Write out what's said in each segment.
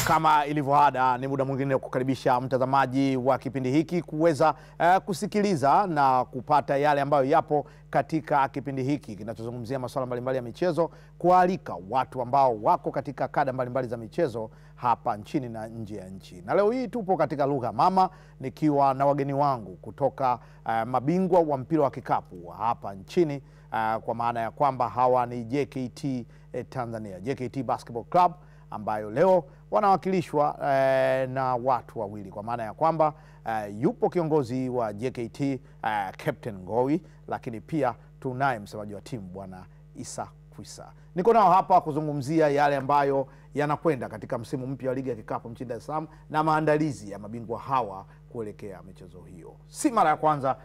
Kama ilivyo ada, ni muda mwingine kukaribisha mtazamaji wa kipindi hiki kuweza kusikiliza na kupata yale ambayo yapo katika kipindi hiki kinachozungumzia masuala mbalimbali ya michezo, kualika watu ambao wako katika kada mbalimbali za michezo hapa nchini na nje ya nchi. Na leo hii tupo katika lugha mama nikiwa na wageni wangu kutoka mabingwa wa mpira wa kikapu hapa nchini, kwa maana ya kwamba hawa ni JKT Tanzania, JKT Basketball Club, ambayo leo wanawakilishwa na watu wawili, kwa maana ya kwamba yupo kiongozi wa JKT Captain Ngowi, lakini pia tunaye msemaji wa timu Bwana Issa Kwisa. Niko nao hapa kuzungumzia yale ambayo yanakwenda katika msimu mpya wa ligi ya kikapu nchini Dar es Salaam na maandalizi ya mabingwa hawa kuelekea michezo hiyo. Si mara ya kwanza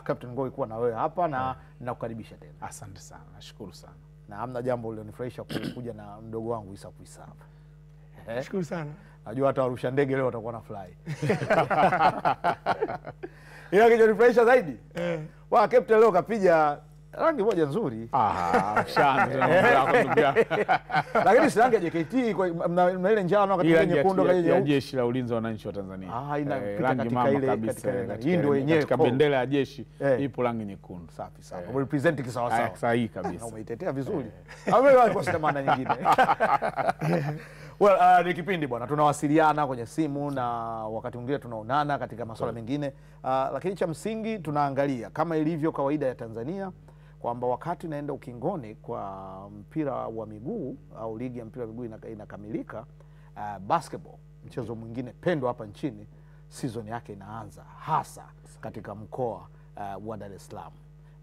Captain Ngowi kuwa na wewe hapa, na nakukaribisha tena. Asante sana, nashukuru sana. Na hamna jambo lilonifurahisha kuja na mdogo wangu Issa Kwisa hapa. Nashukuru sana. Najua hata warusha ndege leo watakuwa na fly. Ila kichonifurahisha zaidi, wa Captain leo kapiga rangi moja nzuri. Lakini si rangi ya JKT, na ile njano katika nyekundu ya Jeshi la Ulinzi wa Wananchi wa Tanzania. Rangi mama kabisa. Hii ndio yenyewe katika bendera ya jeshi ipo rangi nyekundu. Safi sana. Represent kisawa sawa. Sahihi kabisa. Umeitetea vizuri. Hapo kwa sita maana nyingine. Well, ni kipindi bwana, tunawasiliana kwenye simu na wakati mwingine tunaonana katika masuala mengine, lakini cha msingi tunaangalia kama ilivyo kawaida ya Tanzania kwamba wakati naenda ukingoni kwa mpira wa miguu au ligi ya mpira wa miguu inakamilika, basketball, mchezo mwingine pendwa hapa nchini, season yake inaanza hasa katika mkoa wa Dar es Salaam.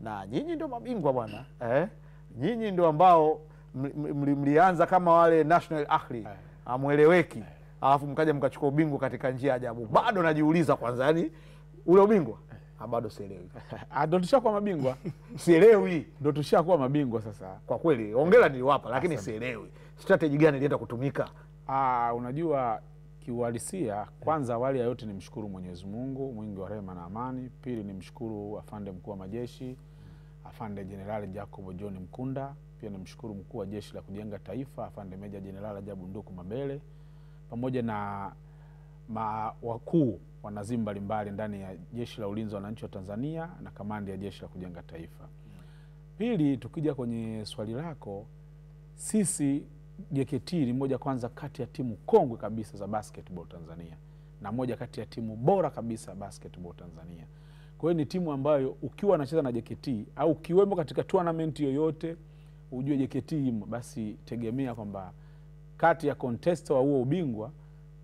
Na nyinyi ndio mabingwa bwana, nyinyi ndio ambao mlianza kama wale National Ahli, amueleweki, alafu mkaja mkachukua ubingwa katika njia ajabu. Bado najiuliza kwanza, yani ule ubingwa bado sielewi. Ndio tushakuwa mabingwa. Sielewi. Ndio tushakuwa mabingwa sasa. Kwa kweli hongera niliwapa, lakini sielewi strategy gani ilienda kutumika. Unajua kiuhalisia, kwanza awali ya yote nimshukuru Mwenyezi Mungu mwingi wa rehema na amani. Pili nimshukuru afande mkuu wa majeshi afande Jenerali Jacob John Mkunda. Pia nimshukuru mkuu wa Jeshi la Kujenga Taifa afande Meja Jenerali Ajabu Nduku Mabele, pamoja na wakuu wanazimu mbalimbali ndani ya Jeshi la Ulinzi wa Wananchi wa Tanzania na kamandi ya Jeshi la Kujenga Taifa. Pili, tukija kwenye swali lako, sisi JKT ni moja kwanza kati ya timu kongwe kabisa za basketball Tanzania na moja kati ya timu bora kabisa basketball Tanzania. Kwa hiyo ni timu ambayo ukiwa unacheza na JKT au ukiwemo katika tournament yoyote ujue JKT, basi tegemea kwamba kati ya contest wa huo ubingwa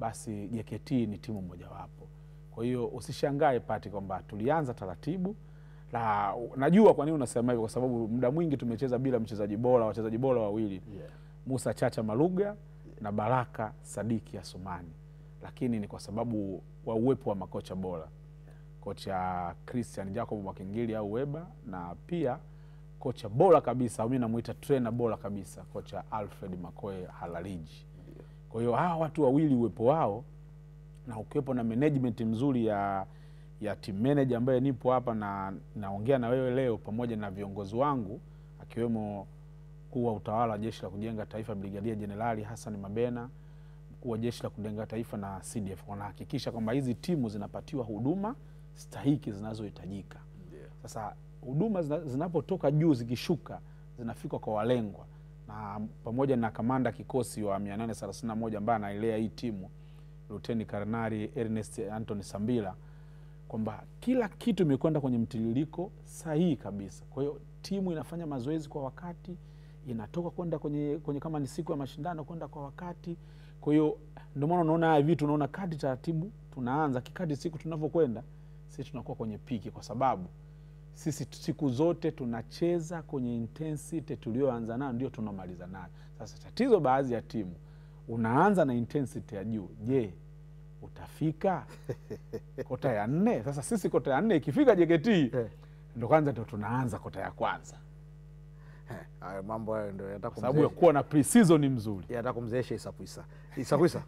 basi JKT ni timu moja wapo. Kwa hiyo usishangae pati kwamba tulianza taratibu. Najua kwa nini unasema hivyo, kwa sababu muda mwingi tumecheza bila wachezaji bora wawili, Musa Chacha Maluga na Baraka Sadiki Asumani. Lakini ni kwa sababu wa uwepo wa makocha bora, kocha Christian Jacob Mwakingili au Weba, na pia kocha bora kabisa, mimi namuita trainer bora kabisa, kocha Alfred Makoe Halaliji. Kwa hiyo hawa watu wawili uwepo wao, na ukiwepo na management mzuri ya team manager ambaye nipo hapa na naongea na wewe leo, pamoja na viongozi wangu akiwemo mkuu wa utawala wa Jeshi la Kujenga Taifa Brigadia Jenerali Hassan Mabena, mkuu wa Jeshi la Kujenga Taifa na CDF, wanahakikisha kwamba hizi timu zinapatiwa huduma stahiki zinazohitajika. Sasa huduma zinapotoka juu zikishuka zinafika kwa walengwa, na pamoja na kamanda kikosi wa 831 ambaye anaelea hii timu Luteni Karnari Ernest Anthony Sambila, kwamba kila kitu imekwenda kwenye mtiririko sahihi kabisa. Kwa hiyo timu inafanya mazoezi kwa wakati, inatoka kwenda kwenye kama ni siku ya mashindano kwenda kwa wakati. Kwa hiyo ndio maana unaona haya vitu, unaona kadri taratibu tunaanza, kikadi siku tunavyokwenda sisi tunakuwa kwenye piki, kwa sababu sisi siku zote tunacheza kwenye intensity tulioanza nayo ndio tunamaliza nayo. Sasa tatizo baadhi ya timu, unaanza na intensity ya juu, je utafika kota ya 4? Sasa sisi kota ya 4 ikifika JKT ndio kwanza ndio tunaanza kota ya kwanza. Hayo mambo hayo ndio yanataka sababu ya kuwa na pre-season mzuri. Yanataka kumzeesha Issa Kwisa. Issa Kwisa.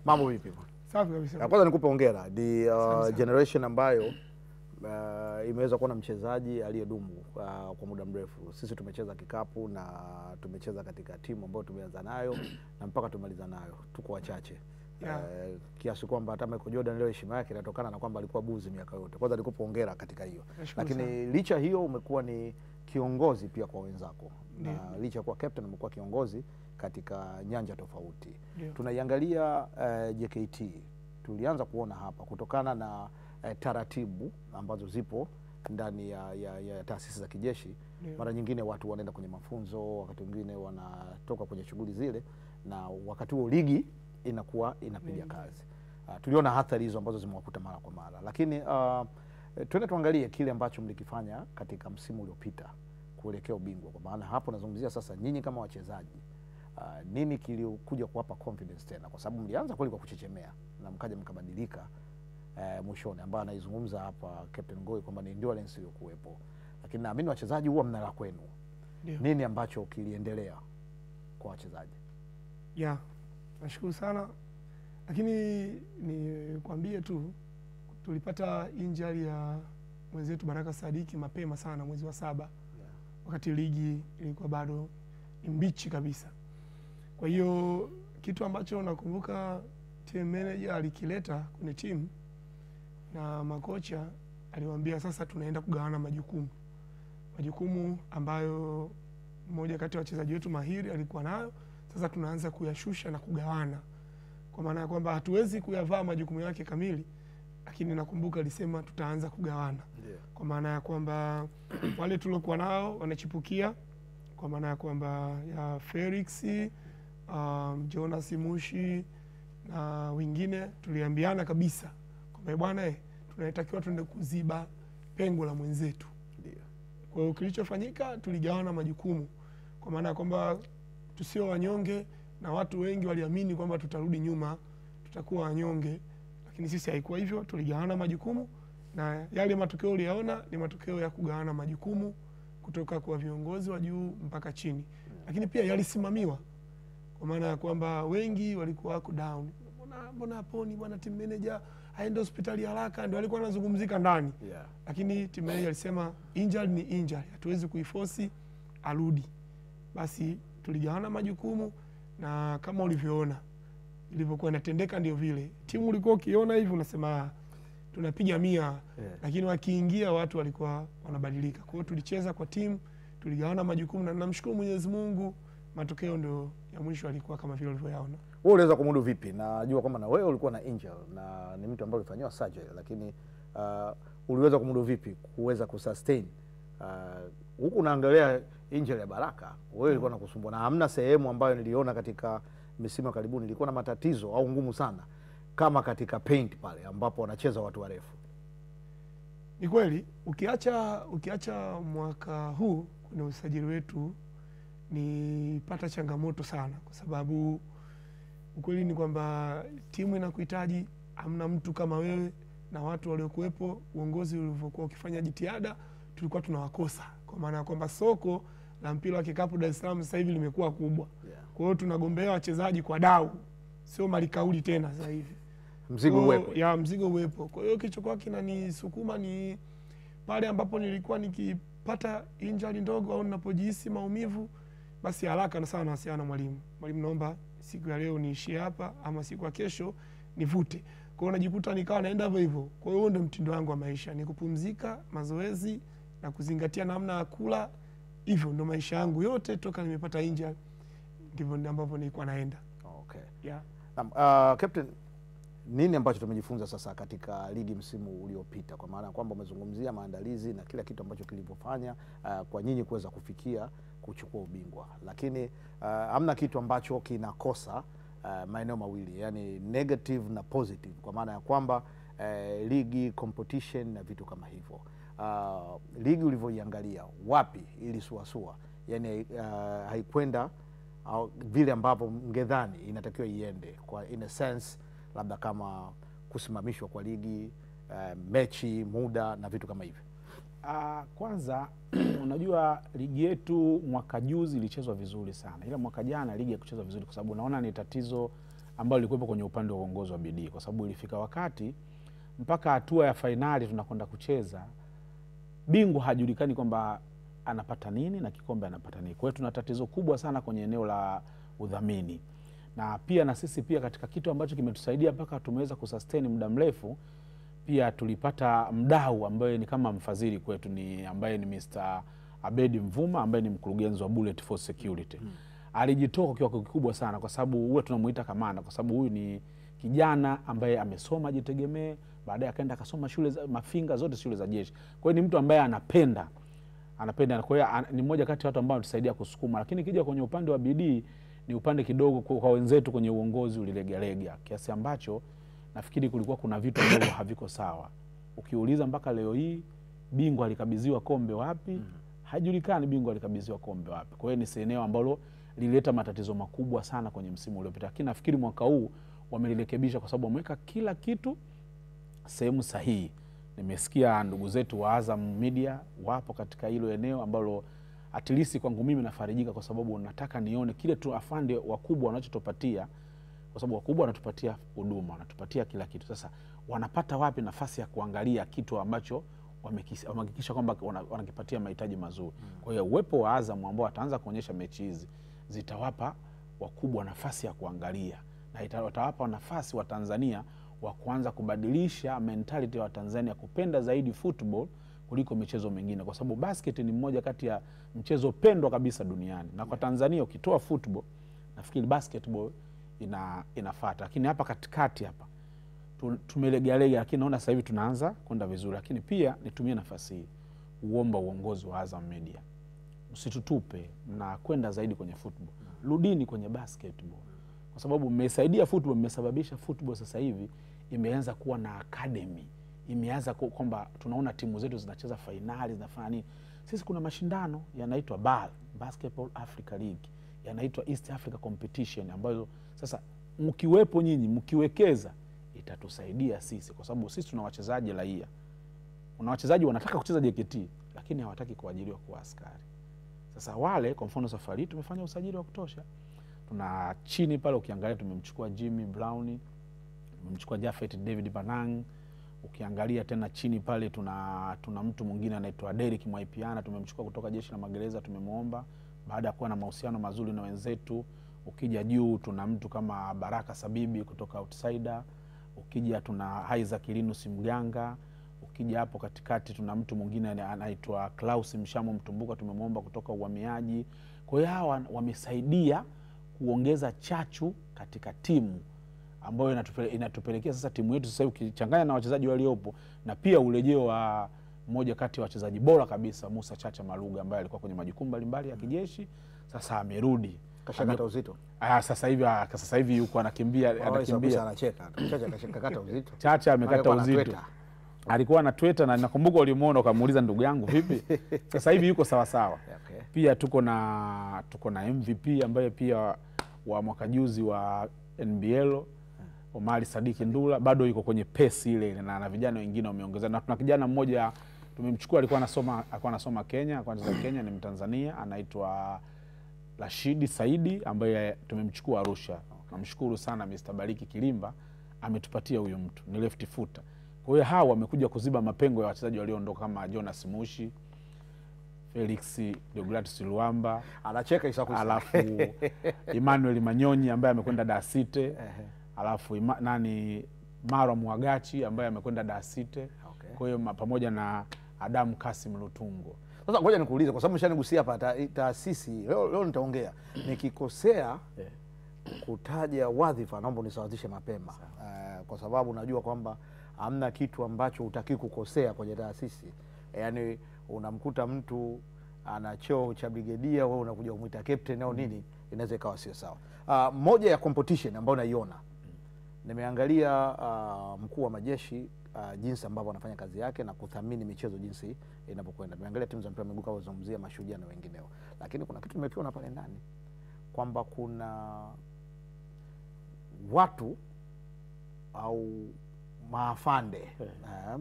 Mambo vipi bwana? Safi kabisa. Kwanza nikupe hongera. Generation ambayo imeweza kuwa na mchezaji aliyedumu kwa muda mrefu. Sisi tumecheza kikapu na tumecheza katika timu ambayo tumeanza nayo na mpaka tumaliza nayo, tuko wachache. Kiasi kwamba hata Michael Jordan leo heshima yake inatokana na kwamba alikuwa buzi miaka yote. Kwanza nikupa hongera katika hiyo. Lakini licha hiyo umekuwa ni kiongozi pia kwa wenzako. Na licha kuwa captain umekuwa kiongozi katika nyanja tofauti. Tunaiangalia JKT. Tulianza kuona hapa kutokana na taratibu ambazo zipo ndani ya taasisi za kijeshi. Mara nyingine watu wanaenda kwenye mafunzo, wakati mwingine wanatoka kwenye shughuli zile, na wakati huo ligi inakuwa inapiga kazi. Tuliona athari hizo ambazo zimewakuta mara kwa mara. Lakini tuende tuangalie kile ambacho mlikifanya katika msimu uliopita kuelekea ubingwa. Kwa maana hapo nazungumzia sasa nyinyi kama wachezaji. Nini kilikuja kuwapa confidence tena? Kwa sababu mlianza kweli kwa kuchechemea na mkaja mkabadilika mwishoni, ambaye anaizungumza hapa Captain Ngoi kwamba ni endurance iliyokuwepo. Lakini naamini wachezaji huwa mnala kwenu. Nini ambacho kiliendelea kwa wachezaji? Nashukuru sana. Lakini nikwambie tu tulipata injury ya mwenzetu Baraka Sadiki mapema sana mwezi wa 7. Wakati ligi ilikuwa bado mbichi kabisa. Kwa hiyo kitu ambacho nakumbuka team manager alikileta kwenye timu na makocha aliwaambia sasa tunaenda kugawana majukumu ambayo mmoja kati ya wachezaji wetu mahiri alikuwa nayo. Sasa tunaanza kuyashusha na kugawana, kwa maana ya kwamba hatuwezi kuyavaa majukumu yake kamili, lakini nakumbuka alisema tutaanza kugawana. Kwa maana ya kwamba wale tuliokuwa nao wanachipukia, kwa maana ya kwamba ya Felix, Jonas Mushi na wengine, tuliambiana kabisa kwamba bwana tunatakiwa tuende kuziba pengo la mwenzetu. Kwa hiyo kilichofanyika tuligawana majukumu, kwa maana ya kwamba tusio wanyonge, na watu wengi waliamini kwamba tutarudi nyuma, tutakuwa wanyonge, lakini sisi haikuwa hivyo. Tuligawana majukumu na yale matokeo uliyaona ni matokeo ya kugawana majukumu kutoka kwa viongozi wa juu mpaka chini. Lakini pia yalisimamiwa, kwa maana ya kwamba wengi walikuwa wako down. Mbona haponi bwana, team manager aende hospitali haraka, ndio walikuwa wanazungumzika ndani. Lakini team manager alisema injury ni injury, hatuwezi kuiforce arudi. Basi tuligawana majukumu, na kama ulivyoona ilivyokuwa inatendeka ndio vile. Timu ulikuwa ukiona hivi unasema tunapiga 100, lakini wakiingia watu walikuwa wanabadilika. Kwa hiyo tulicheza kwa timu, tuligawana majukumu, na namshukuru Mwenyezi Mungu matokeo ndio ya mwisho alikuwa kama vile ulivyoyaona. Wewe unaweza kumudu vipi? Najua kwamba na wewe ulikuwa na injury na ni mtu ambaye ulifanywa surgery, lakini uliweza kumudu vipi kuweza kusustain huku unaangalia injury ya Baraka? Wewe ulikuwa unakusumbua na hamna sehemu ambayo niliona katika misimu ya karibuni ilikuwa na matatizo au ngumu sana kama katika paint pale ambapo wanacheza watu warefu. Ni kweli ukiacha mwaka huu kwenye usajili wetu nipata changamoto sana, kwa sababu ukweli ni kwamba timu inakuhitaji, hamna mtu kama wewe, na watu waliokuwepo, uongozi ulivyokuwa ukifanya jitihada tulikuwa tunawakosa, kwa maana ya kwamba soko la mpira wa kikapu Dar es Salaam sasa hivi limekuwa kubwa. Kwa hiyo tunagombea wachezaji kwa dau, sio malikauli tena sasa hivi. Mzigo uwepo. Mzigo uwepo. Kwa hiyo kilichokuwa kinanisukuma ni pale ambapo nilikuwa nikipata injury ndogo au ninapojihisi maumivu, basi haraka na sana nawasiliana na mwalimu. Mwalimu, naomba siku ya leo niishie hapa, ama siku ya kesho nivute. Kwa hiyo najikuta nikawa naenda hivyo hivyo. Kwa hiyo ndio mtindo wangu wa maisha, ni kupumzika, mazoezi na kuzingatia namna ya kula. Hivyo ndio maisha yangu yote toka nimepata injury, ndivyo ambavyo nilikuwa naenda. Captain, nini ambacho tumejifunza sasa katika ligi msimu uliopita, kwa maana kwamba umezungumzia maandalizi na kila kitu ambacho kilipofanya kwa nyinyi kuweza kufikia kuchukua ubingwa, lakini hamna kitu ambacho kinakosa maeneo mawili, yani negative na positive, kwa maana ya kwamba ligi, competition na vitu kama hivyo. Ligi ulivyoiangalia wapi ilisuasua, yani haikwenda vile ambavyo mngedhani inatakiwa iende, kwa in a sense labda kama kusimamishwa kwa ligi, mechi, muda na vitu kama hivyo? Kwanza unajua ligi yetu mwaka juzi ilichezwa vizuri sana, ila mwaka jana ligi ya kuchezwa vizuri, kwa sababu naona ni tatizo ambalo lilikuwepo kwenye upande wa uongozi wa bidii, kwa sababu ilifika wakati mpaka hatua ya fainali tunakwenda kucheza bingwa hajulikani kwamba anapata nini na kikombe anapata nini. Kwa hiyo tuna tatizo kubwa sana kwenye eneo la udhamini. Na pia na sisi pia katika kitu ambacho kimetusaidia mpaka tumeweza kusustain muda mrefu, pia tulipata mdau ambaye ni kama mfadhili kwetu, ni ambaye ni Mr. Abedi Mvuma ambaye ni mkurugenzi wa Bullet Force Security. Alijitoa kwa kiwango kikubwa sana, kwa sababu huwa tunamuita kamanda, kwa sababu huyu ni kijana ambaye amesoma jitegemee, baadaye akaenda akasoma shule za Mafinga, zote shule za jeshi. Kwa hiyo ni mtu ambaye anapenda. Kwa hiyo ni mmoja kati ya watu ambao wanatusaidia kusukuma. Lakini kija kwenye upande wa bidii, ni upande kidogo kwa wenzetu kwenye uongozi ulilegalega, kiasi ambacho nafikiri kulikuwa kuna vitu ambavyo haviko sawa. Ukiuliza mpaka leo hii bingwa alikabidhiwa kombe wapi, hajulikani bingwa alikabidhiwa kombe wapi. Kwa hiyo ni eneo ambalo lilileta matatizo makubwa sana kwenye msimu uliopita. Lakini nafikiri mwaka huu wamelirekebisha, kwa sababu wameweka kila kitu sehemu sahihi. Nimesikia ndugu zetu wa Azam Media wapo katika hilo eneo ambalo at least kwangu mimi nafarijika, kwa sababu nataka nione kile tu afande wakubwa wanachotupatia, kwa sababu wakubwa wanatupatia huduma, wanatupatia kila kitu. Sasa wanapata wapi nafasi ya kuangalia kitu ambacho wamehakikisha kwamba wanakipatia mahitaji mazuri. Kwa hiyo uwepo wa Azam ambao wataanza kuonyesha mechi hizi zitawapa wakubwa nafasi ya kuangalia, na watawapa nafasi wa Tanzania wa kuanza kubadilisha mentality wa Tanzania kupenda zaidi football kuliko michezo mingine, kwa sababu basket ni mmoja kati ya mchezo pendwa kabisa duniani. Na kwa Tanzania ukitoa football, nafikiri basketball inafuata. Lakini hapa katikati hapa tumelegalega, lakini naona sasa hivi tunaanza kwenda vizuri. Lakini pia nitumie nafasi hii uomba uongozi wa Azam Media, msitutupe na kwenda zaidi kwenye football, rudini kwenye basketball, kwa sababu mmesaidia football, mmesababisha football sasa hivi imeanza kuwa na academy, imeanza kwamba tunaona timu zetu zinacheza finali, zinafanya nini. Sisi kuna mashindano yanaitwa BAL, Basketball Africa League, yanaitwa East Africa Competition, ambayo sasa mkiwepo nyinyi, mkiwekeza, itatusaidia sisi, kwa sababu sisi tuna wachezaji raia. Kuna wachezaji wanataka kucheza JKT lakini hawataki kuajiriwa kuwa askari. Sasa wale, kwa mfano safari tumefanya usajili wa kutosha. Tuna chini pale ukiangalia tumemchukua Jimmy Brown, tumemchukua Jafet David Banang. Ukiangalia tena chini pale tuna mtu mwingine anaitwa Derek Mwaipiana, tumemchukua kutoka Jeshi la Magereza, tumemuomba baada ya kuwa na mahusiano mazuri na wenzetu. Ukija juu tuna mtu kama Baraka Sabibi kutoka Outsider. Ukija tuna Isaac Linus Mganga. Ukija hapo katikati tuna mtu mwingine anaitwa Klaus Mshamo Mtumbuka, tumemuomba kutoka Uhamiaji. Kwa hiyo hawa wamesaidia kuongeza chachu katika timu ambayo inatupelekea sasa timu yetu sasa ukichanganya na wachezaji waliopo, na pia urejeo wa mmoja kati ya wachezaji bora kabisa, Musa Chacha Maluga, ambaye alikuwa kwenye majukumu mbalimbali ya kijeshi, sasa amerudi. Kashakata uzito. Sasa hivi yuko anakimbia. Anacheka. Chacha kashakata uzito. Chacha amekata uzito. Alikuwa na Twitter, na nakumbuka ulimuona ukamuuliza ndugu yangu vipi? Sasa hivi yuko sawa sawa. Okay. Pia tuko na MVP ambaye pia wa mwaka juzi wa NBL, Omari Sadiki Ndula, bado yuko kwenye pesi ile, na vijana wengine wameongeza. Na tuna kijana mmoja tumemchukua, alikuwa anasoma Kenya, Kenya, ni Mtanzania, anaitwa Rashidi Saidi ambaye tumemchukua Arusha. Okay. Namshukuru sana Mr. Bariki Kilimba, ametupatia huyo mtu, ni left footer. Kwa hiyo hawa wamekuja kuziba mapengo ya wachezaji walioondoka kama Jonas Mushi, Felix Deogratis Luamba, anacheka isakusa, alafu Emmanuel Manyonyi ambaye amekwenda Dasite, alafu Mara Mwagachi ambaye amekwenda Dasite. Okay. Kwa hiyo pamoja na Adam Kasim Lutungo. Sasa ngoja nikuulize, kwa sababu mshanigusia hapa taasisi, leo nitaongea. Nikikosea kutaja wadhifa, naomba unisawazishe mapema. Kwa sababu najua kwamba hamna kitu ambacho utaki kukosea kwenye taasisi. Yaani unamkuta mtu ana cheo cha brigedia, wewe unakuja kumuita captain au nini, inaweza ikawa sio sawa. Moja ya competition ambayo naiona, nimeangalia mkuu wa majeshi jinsi ambavyo anafanya kazi yake na kuthamini michezo jinsi inapokwenda. Nimeangalia timu za mpira wa miguu kama zungumzia Mashujaa na wengineo. Lakini kuna kitu nimekiona pale ndani kwamba kuna watu au maafande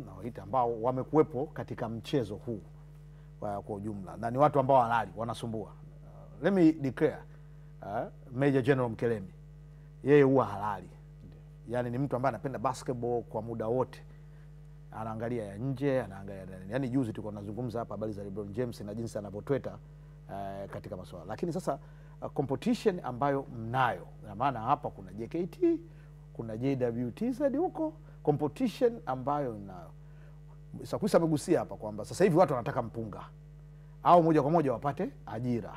nawaita ambao wamekuwepo katika mchezo huu kwa ujumla, na ni watu ambao halali wanasumbua. Let me declare, Major General Mkelemi, yeye huwa halali. Yani ni mtu ambaye anapenda basketball kwa muda wote. anaangalia ya nje, anaangalia yani juzi tulikuwa tunazungumza hapa habari za LeBron James na jinsi anavyotweta katika masuala. Lakini sasa competition ambayo mnayo, na maana hapa kuna JKT, kuna JWTZ huko, competition ambayo mnayo. Sakwisa amegusia hapa kwamba sasa hivi watu wanataka mpunga au moja kwa moja wapate ajira.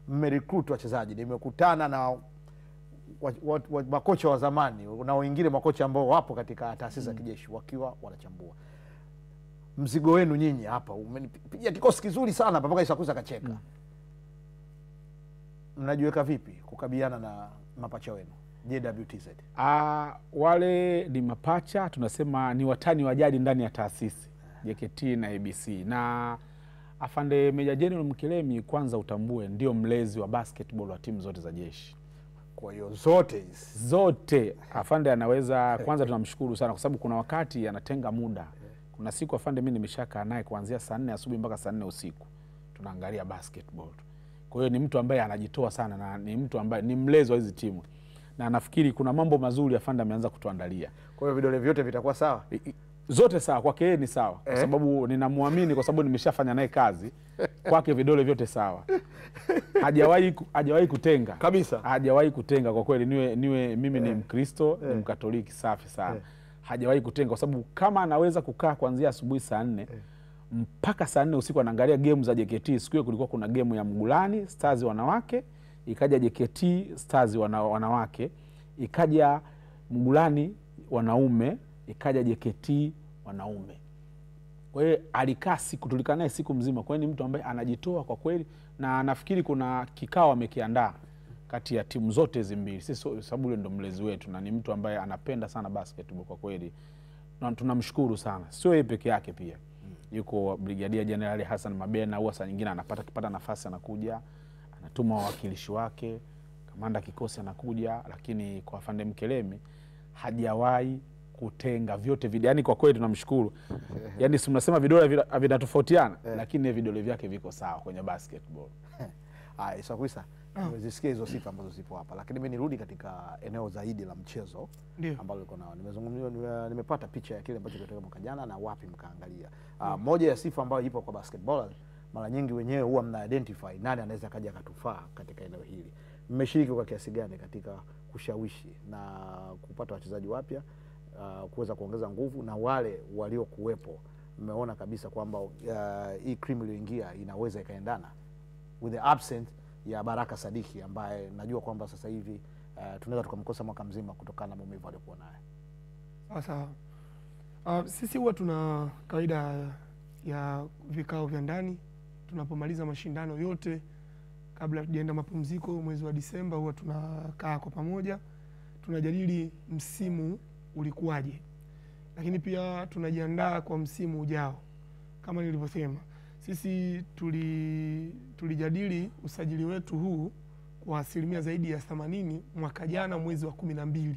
Mmerecruit wachezaji, nimekutana na makocha wa zamani na wengine makocha ambao wapo katika taasisi za kijeshi wakiwa wanachambua mzigo wenu nyinyi hapa. Umenipigia kikosi kizuri sana hapa mpaka Isakuza kacheka. Mnajiweka vipi kukabiliana na mapacha wenu JWTZ? Wale ni mapacha, tunasema ni watani wa jadi ndani ya taasisi JKT na ABC. Na afande Meja General Mkelemi, kwanza utambue, ndio mlezi wa basketball wa timu zote za jeshi. Kwa hiyo zote afande anaweza, kwanza tunamshukuru sana kwa sababu kuna wakati anatenga muda. Kuna siku afande mimi nimeshakaa naye kuanzia saa 4 asubuhi mpaka saa 4 usiku tunaangalia basketball. Kwa hiyo ni mtu ambaye anajitoa sana na ni mtu ambaye ni mlezi wa hizi timu. Na nafikiri kuna mambo mazuri afande ameanza kutuandalia. Kwa hiyo vidole vyote vitakuwa sawa? Zote sawa, kwake yeye ni sawa. Kwa sababu ninamuamini, kwa sababu nimeshafanya naye kazi. Kwake vidole vyote sawa. Hajawahi kutenga. Kabisa. Hajawahi kutenga kwa kweli. Mimi ni Mkristo, ni Mkatoliki safi sana. Hajawahi kutenga kwa sababu kama anaweza kukaa kuanzia asubuhi saa 4 mpaka saa 4 usiku anaangalia game za JKT. Siku hiyo kulikuwa kuna game ya Mgulani Stars wanawake, ikaja JKT Stars wanawake, ikaja Mgulani wanaume, ikaja JKT wanaume. Kwa hiyo alikaa tulikaa naye siku mzima. Kwa hiyo ni mtu ambaye anajitoa kwa kweli, na nafikiri kuna kikao amekiandaa kati ya timu zote hizo mbili. Sisi sababu yule ndo mlezi wetu na ni mtu ambaye anapenda sana basketball kwa kweli. Na tunamshukuru sana. Sio yeye peke yake pia. Yuko Brigadier General Hassan Mabena, huwa saa nyingine akipata nafasi anakuja, anatuma wawakilishi wake, kamanda kikosi anakuja. Lakini kwa afande Mkelemi hajawahi kutenga, vyote yani kwa kweli tunamshukuru. Yani si mnasema vidole vinatofautiana, lakini vidole vyake viko sawa kwenye basketball. Isakwisa, nimezisikia hizo sifa ambazo zipo hapa, lakini mimi nirudi katika eneo zaidi la mchezo ambalo liko nao. Nimepata picha ya kile ambacho kilitokea mwaka jana na wapi mkaangalia. Moja ya sifa ambayo ipo kwa basketball, mara nyingi wenyewe huwa mna identify nani anaweza kaja katufaa katika eneo hili. Mmeshiriki kwa kiasi gani katika kushawishi na kupata wachezaji wapya, kuweza kuongeza nguvu, na wale waliokuwepo mmeona kabisa kwamba hii cream iliyoingia inaweza ikaendana with the absence ya Baraka Sadiki ambaye najua kwamba sasa hivi tunaweza tukamkosa mwaka mzima kutokana na maumivu aliyokuwa naye. Sasa sisi huwa tuna kawaida ya vikao vya ndani tunapomaliza mashindano yote, kabla tujaenda mapumziko mwezi wa Disemba, huwa tunakaa kwa pamoja, tunajadili msimu ulikuwaje, lakini pia tunajiandaa kwa msimu ujao. Kama nilivyosema, sisi tulijadili usajili wetu huu kwa asilimia zaidi ya 80 mwaka jana mwezi wa 12,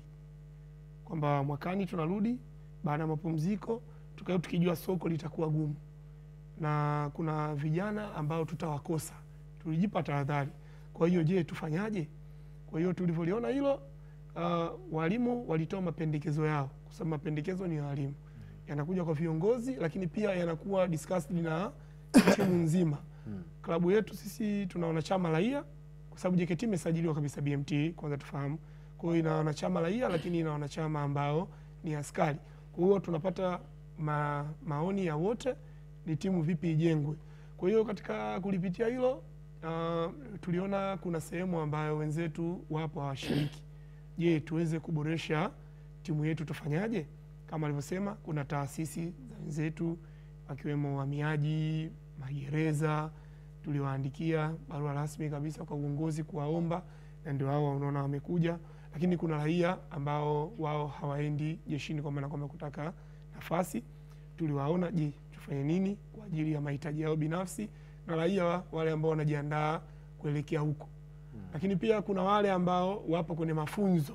kwamba mwakani tunarudi baada ya mapumziko tukijua soko litakuwa gumu na kuna vijana ambao tutawakosa. Tulijipa tahadhari. Kwa hiyo je, tufanyaje? Kwa hiyo tulivyoliona hilo, walimu walitoa mapendekezo yao, kwa sababu mapendekezo ni ya walimu, yanakuja kwa viongozi, lakini pia yanakuwa discussed na timu nzima. Klabu yetu sisi tuna wanachama raia, kwa sababu JKT imesajiliwa kabisa BMT, kwanza tufahamu. Kwa hiyo ina wanachama raia, lakini ina wanachama ambao ni askari. Kwa hiyo tunapata maoni ya wote, ni timu vipi ijengwe. Kwa hiyo katika kulipitia hilo, tuliona kuna sehemu ambayo wenzetu wapo hawashiriki. Je, tuweze kuboresha timu yetu, tufanyaje? Kama alivyosema, kuna taasisi za wenzetu wakiwemo wahamiaji, magereza, tuliwaandikia barua rasmi kabisa kwa uongozi kuwaomba, na ndio hao unaona wamekuja. Lakini kuna raia ambao wao hawaendi jeshini kwa maana kwamba kutaka nafasi. Tuliwaona, je, tufanye nini kwa ajili ya mahitaji yao binafsi, na raia wale ambao wanajiandaa kuelekea huko. Lakini pia kuna wale ambao wapo kwenye mafunzo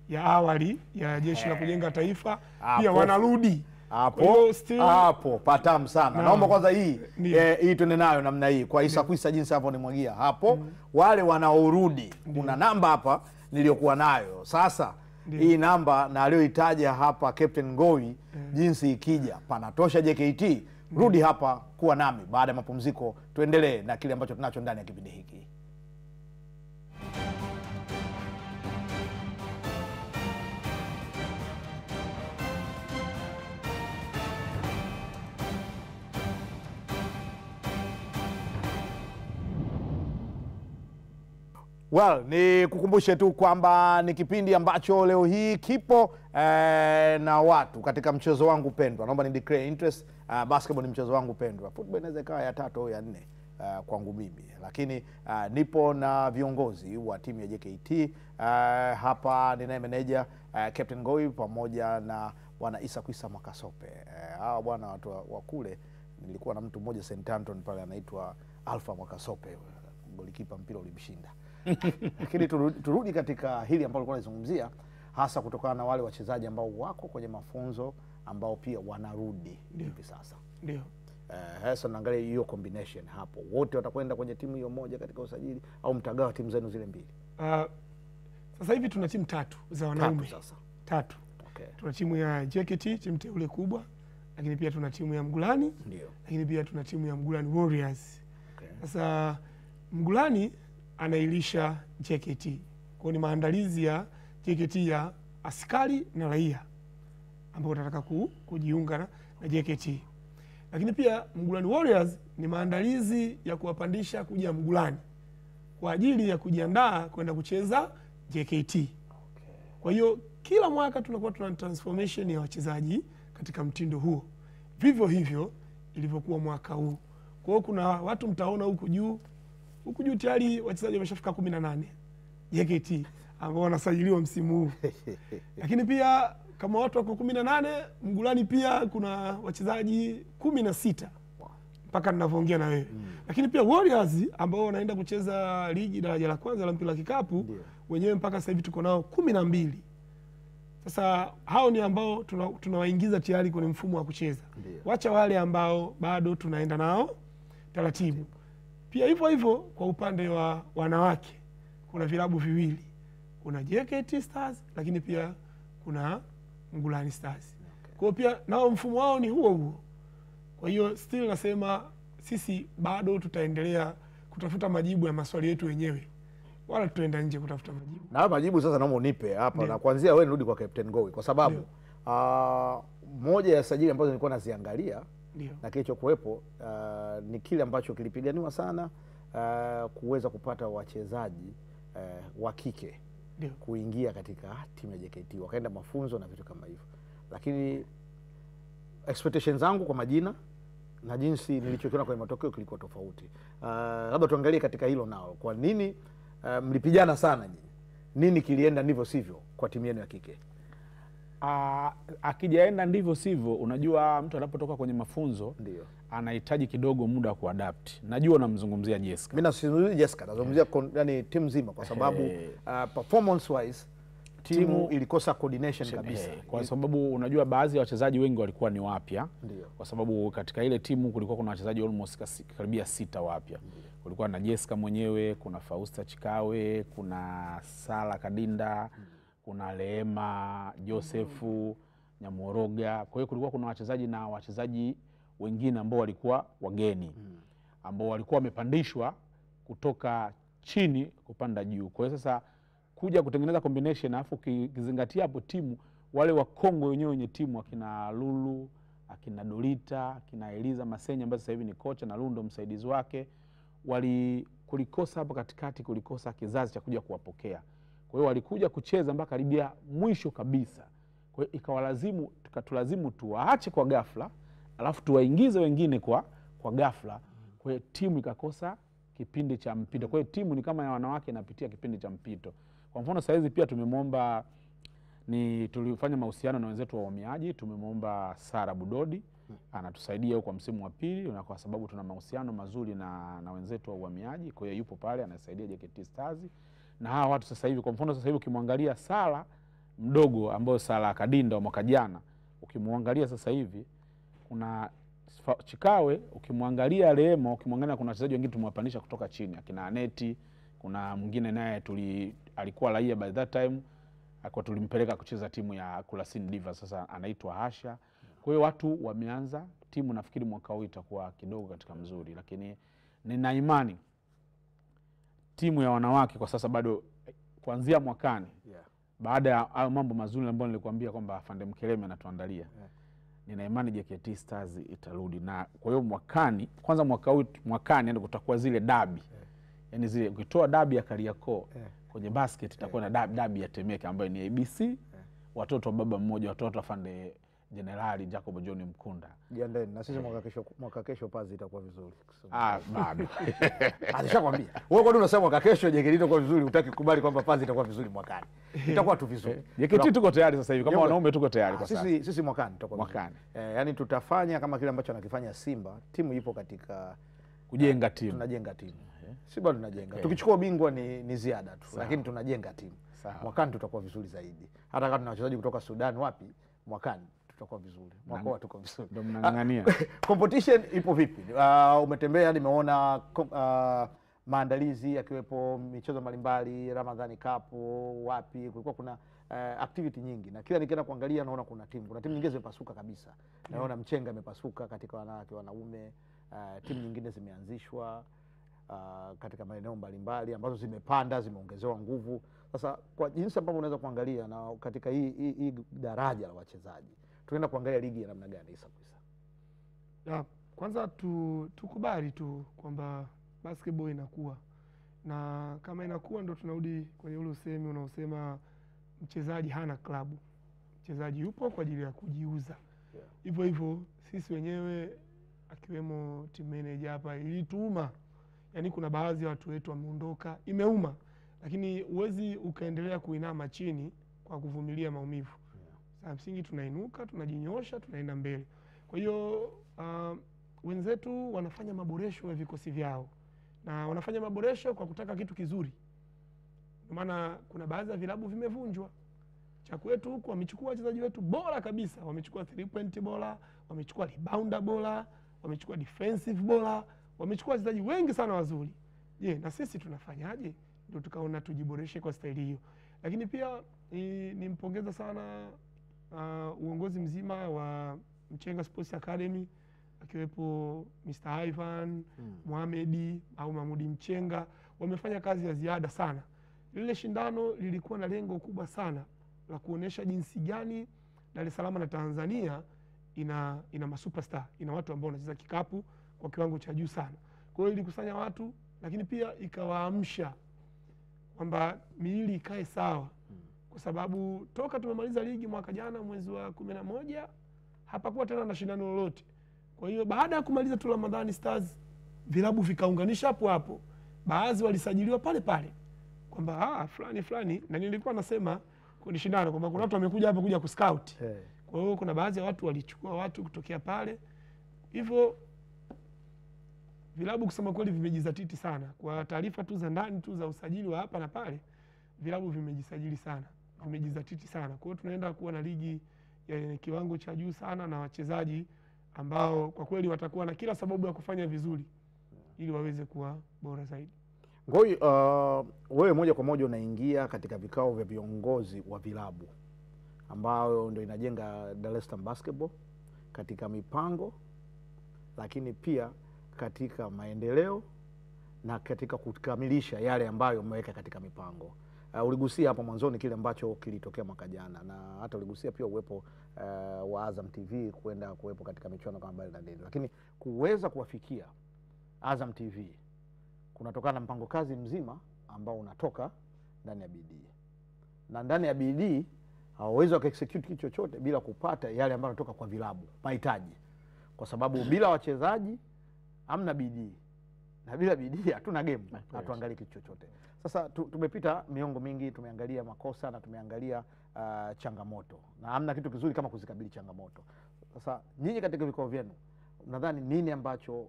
ya awali ya Jeshi la Kujenga Taifa, pia wanarudi hapo patamu sana. Naomba kwanza hii tuende nayo namna hii kwa Isakwisa jinsi hapo nimwagia hapo. Wale wanaorudi, kuna namba hapa niliyokuwa nayo. Sasa hii namba na aliyoitaja hapa Captain Ngowi jinsi ikija panatosha JKT. Rudi hapa kuwa nami baada ya mapumziko, tuendelee na kile ambacho tunacho ndani ya kipindi hiki. Well, ni kukumbushe tu kwamba ni kipindi ambacho leo hii kipo na watu katika mchezo wangu pendwa. Naomba ni declare interest. Basketball ni mchezo wangu pendwa. Football inaweza ikawa ya 3 au ya 4 kwangu mimi. Lakini nipo na viongozi wa timu ya JKT. Hapa ninaye manager Captain Ngowi pamoja na bwana Isa Kwisa Mwakasope. Hawa bwana watu wa kule, nilikuwa na mtu mmoja St. Anton pale anaitwa Alpha Mwakasope. Golikipa mpira ulimshinda. Lakini turudi katika hili ambalo nilikuwa nazungumzia, hasa kutokana na wale wachezaji ambao wako kwenye mafunzo ambao pia wanarudi hivi sasa. Ndio. Hasa naangalia hiyo combination hapo. Wote watakwenda kwenye timu hiyo moja katika usajili au mtagawa timu zenu zile mbili? Sasa hivi tuna timu 3 za wanaume. 3 sasa. 3. Okay. Tuna timu ya JKT, timu teule kubwa, lakini pia tuna timu ya Mgulani. Ndio. Lakini pia tuna timu ya Mgulani Warriors. Okay. Sasa Mgulani anailisha JKT. Kwa ni maandalizi ya JKT ya askari na raia ambao wanataka kujiunga na JKT. Lakini pia Mgulani Warriors ni maandalizi ya kuwapandisha kuja Mgulani kwa ajili ya kujiandaa kwenda kucheza JKT. Okay. Kwa hiyo kila mwaka tunakuwa tuna transformation ya wachezaji katika mtindo huo. Vivyo hivyo ilivyokuwa mwaka huu. Kwa hiyo kuna watu mtaona huku juu tayari wachezaji wameshafika 18 JKT ambao wanasajiliwa msimu huu. Lakini pia kama watu wako 18, Mgulani pia kuna wachezaji 16 mpaka ninavyoongea na wewe. Lakini pia Warriors ambao wanaenda kucheza ligi daraja la kwanza la mpira wa kikapu, wenyewe mpaka sasa hivi tuko nao 12. Sasa hao ni ambao tunawaingiza tayari kwenye mfumo wa kucheza. Wacha wale ambao bado tunaenda nao taratibu. Pia hivyo kwa upande wa wanawake kuna vilabu viwili. Kuna JKT Stars lakini pia kuna Mgulani Stars. Okay. Kwa pia nao mfumo wao ni huo. Kwa hiyo still nasema sisi bado tutaendelea kutafuta majibu ya maswali yetu wenyewe. Wala tutaenda nje kutafuta majibu. Na majibu sasa naomba unipe hapa na kuanzia wewe nirudi kwa Captain Ngowi kwa sababu moja ya sajili ambazo nilikuwa naziangalia na kilichokuwepo ni kile ambacho kilipiganiwa sana kuweza kupata wachezaji wa kike kuingia katika timu ya JKT, wakaenda mafunzo na vitu kama hivyo. Lakini expectations zangu kwa majina na jinsi nilichokiona kwenye matokeo kilikuwa tofauti. Labda tuangalie katika hilo nao. Kwa nini mlipigana sana nyinyi? Nini kilienda ndivyo sivyo kwa timu yenu ya kike? Akijaenda ndivyo sivyo, unajua mtu anapotoka kwenye mafunzo anahitaji kidogo muda wa kuadapt. Najua unamzungumzia Jessica. Mimi nasizungumzia Jessica, nazungumzia yani timu nzima kwa sababu performance wise timu ilikosa coordination kabisa. Kwa sababu unajua baadhi ya wachezaji wengi walikuwa ni wapya. Kwa sababu katika ile timu kulikuwa kuna wachezaji almost karibia 6 wapya. Kulikuwa na Jessica mwenyewe, kuna Fausta Chikawe, kuna Sala Kadinda, kuna Leema, Josefu, Nyamoroga. Kwa hiyo kulikuwa kuna wachezaji wengine ambao walikuwa wageni. Ambao walikuwa wamepandishwa kutoka chini kupanda juu. Kwa hiyo sasa kuja kutengeneza combination alafu kizingatia hapo timu wale wa Kongo wenye timu akina Lulu, akina Dolita, akina Eliza Masenya ambaye sasa hivi ni kocha na Lundo msaidizi wake, kulikosa hapo katikati, kulikosa kizazi cha kuja kuwapokea. Kwa hiyo walikuja kucheza mpaka karibia mwisho kabisa. Kwa hiyo ikatulazimu tuwaache kwa ghafla, alafu tuwaingize wengine kwa ghafla. Kwa hiyo timu ikakosa kipindi cha mpito. Kwa hiyo timu ni kama ya wanawake inapitia kipindi cha mpito. Kwa mfano sasa hizi pia tumemwomba tulifanya mahusiano na wenzetu wa uhamiaji, tumemwomba Sara Budodi anatusaidia kwa msimu wa pili na kwa sababu tuna mahusiano mazuri na wenzetu wa uhamiaji. Kwa hiyo yupo pale anasaidia JKT Stars. Na hawa watu sasa hivi kwa mfano sasa hivi ukimwangalia Sala mdogo ambao Sala Kadinda wa mwaka jana, ukimwangalia sasa hivi kuna Chikawe, ukimwangalia Leema, ukimwangalia kuna wachezaji wengine tumewapandisha kutoka chini akina Aneti, kuna mwingine naye alikuwa raia by that time kwa tulimpeleka kucheza timu ya Kurasini Divas, sasa anaitwa Hasha. Kwa hiyo watu wameanza timu, nafikiri mwaka huu itakuwa kidogo katika mzuri, lakini nina imani timu ya wanawake kwa sasa bado kuanzia mwakani, baada ya mambo mazuri ambayo nilikwambia kwamba Afande Mkeleme anatuandalia, nina imani JKT Stars itarudi. Na kwa hiyo mwakani, kwanza mwakani ndio kutakuwa zile dabi, yani zile ukitoa dabi ya Kariakoo kwenye basket itakuwa na dabi ya Temeke ambayo ni ABC, watoto wa baba mmoja, watoto Afande Generali Jacob John Mkunda. Jiandaeni na sisi mwaka kesho Pazi itakuwa vizuri. Bado. Alishakwambia. Wewe kwani unasema mwaka kesho JKT itakuwa vizuri, hutaki kukubali kwamba Pazi itakuwa vizuri mwakani. Itakuwa tu vizuri. JKT tuko tayari sasa hivi, kama wanaume tuko tayari kwa sasa. Sisi mwakani tutakuwa mwakani. Yani tutafanya kama kile ambacho anakifanya Simba. Timu ipo katika kujenga timu. Tunajenga timu. Simba tunajenga. Tukichukua ubingwa ni ziada tu, lakini tunajenga timu. Mwakani tutakuwa vizuri zaidi. Hata kama tuna wachezaji kutoka Sudan wapi, mwakani tutakuwa vizuri. Mwaka huu tuko vizuri. Ndio mnang'ang'ania. Competition ipo vipi? Umetembea, nimeona maandalizi yakiwepo michezo mbalimbali, Ramadhani Cup wapi, kulikuwa kuna activity nyingi, na kila nikienda kuangalia naona kuna timu nyingine zimepasuka kabisa. Naona Mchenga imepasuka katika wanawake, wanaume, timu nyingine zimeanzishwa katika maeneo mbalimbali ambazo zimepanda, zimeongezewa nguvu. Sasa kwa jinsi ambavyo unaweza kuangalia na katika hii daraja la wachezaji, tunaenda kuangalia ligi ya namna gani Isa Kwisa? Kwanza tukubali tu kwamba basketball inakuwa, na kama inakuwa ndo tunarudi kwenye ule usemi unaosema mchezaji hana klabu, mchezaji yupo kwa ajili ya kujiuza. Hivyo hivyo sisi wenyewe akiwemo team manager hapa ilituuma, yani kuna baadhi ya watu wetu wameondoka, imeuma, lakini uwezi ukaendelea kuinama chini kwa kuvumilia maumivu. Sasa msingi tunainuka, tunajinyosha, tunaenda mbele. Kwa hiyo wenzetu wanafanya maboresho ya vikosi vyao, na wanafanya maboresho kwa kutaka kitu kizuri. Kwa maana kuna baadhi ya vilabu vimevunjwa. Cha kwetu huko wamechukua wachezaji wetu bora kabisa, wamechukua 3 point bora, wamechukua rebounder bora, wamechukua defensive bora, wamechukua wachezaji wengi sana wazuri. Je, na sisi tunafanyaje? Ndio tukaona tujiboreshe kwa staili hiyo. Lakini pia nimpongeza sana uongozi mzima wa Mchenga Sports Academy, akiwepo Mr. Ivan, Mohamed au Mahmudi Mchenga, wamefanya kazi ya ziada sana. Lile shindano lilikuwa na lengo kubwa sana la kuonesha jinsi gani Dar es Salaam na Tanzania ina masuperstar, ina watu ambao wanacheza kikapu kwa kiwango cha juu sana. Kwa hiyo ilikusanya watu, lakini pia ikawaamsha kwamba miili ikae sawa, kwa sababu toka tumemaliza ligi mwaka jana mwezi wa 11 hapakuwa tena na shindano lolote. Kwa hiyo baada ya kumaliza tu Ramadhani Stars, vilabu vikaunganisha hapo hapo, baadhi walisajiliwa pale pale kwamba fulani, na nilikuwa nasema kwenye shindano kwamba kuna watu wamekuja hapa kuja kuscout. Kwa hiyo kuna baadhi ya watu walichukua watu kutokea pale. Hivyo vilabu kusema kweli vimejizatiti sana. Kwa taarifa tu za ndani tu za usajili wa hapa na pale, vilabu vimejisajili sana, vimejizatiti sana. Kwa hiyo tunaenda kuwa na ligi ya kiwango cha juu sana, na wachezaji ambao kwa kweli watakuwa na kila sababu ya kufanya vizuri ili waweze kuwa bora zaidi. Ngoi, wewe moja kwa moja unaingia katika vikao vya viongozi wa vilabu ambao ndio inajenga Dar es Salaam Basketball katika mipango, lakini pia katika maendeleo na katika kukamilisha yale ambayo umeweka katika mipango. Uligusia hapo mwanzoni kile ambacho kilitokea mwaka jana, na hata uligusia pia uwepo wa Azam TV kwenda kuwepo katika michuano kama Bale na nini, lakini kuweza kuwafikia Azam TV kunatokana na mpango kazi mzima ambao unatoka ndani ya BD, na ndani ya BD hawawezi waka-execute kitu chochote bila kupata yale ambayo yanatoka kwa vilabu, mahitaji, kwa sababu bila wachezaji hamna BD, na bila BD hatuna game, hatuangalie kitu chochote. Sasa tumepita miongo mingi, tumeangalia makosa na tumeangalia changamoto, na hamna kitu kizuri kama kuzikabili changamoto. Sasa nyinyi katika vikao vyenu nadhani nini ambacho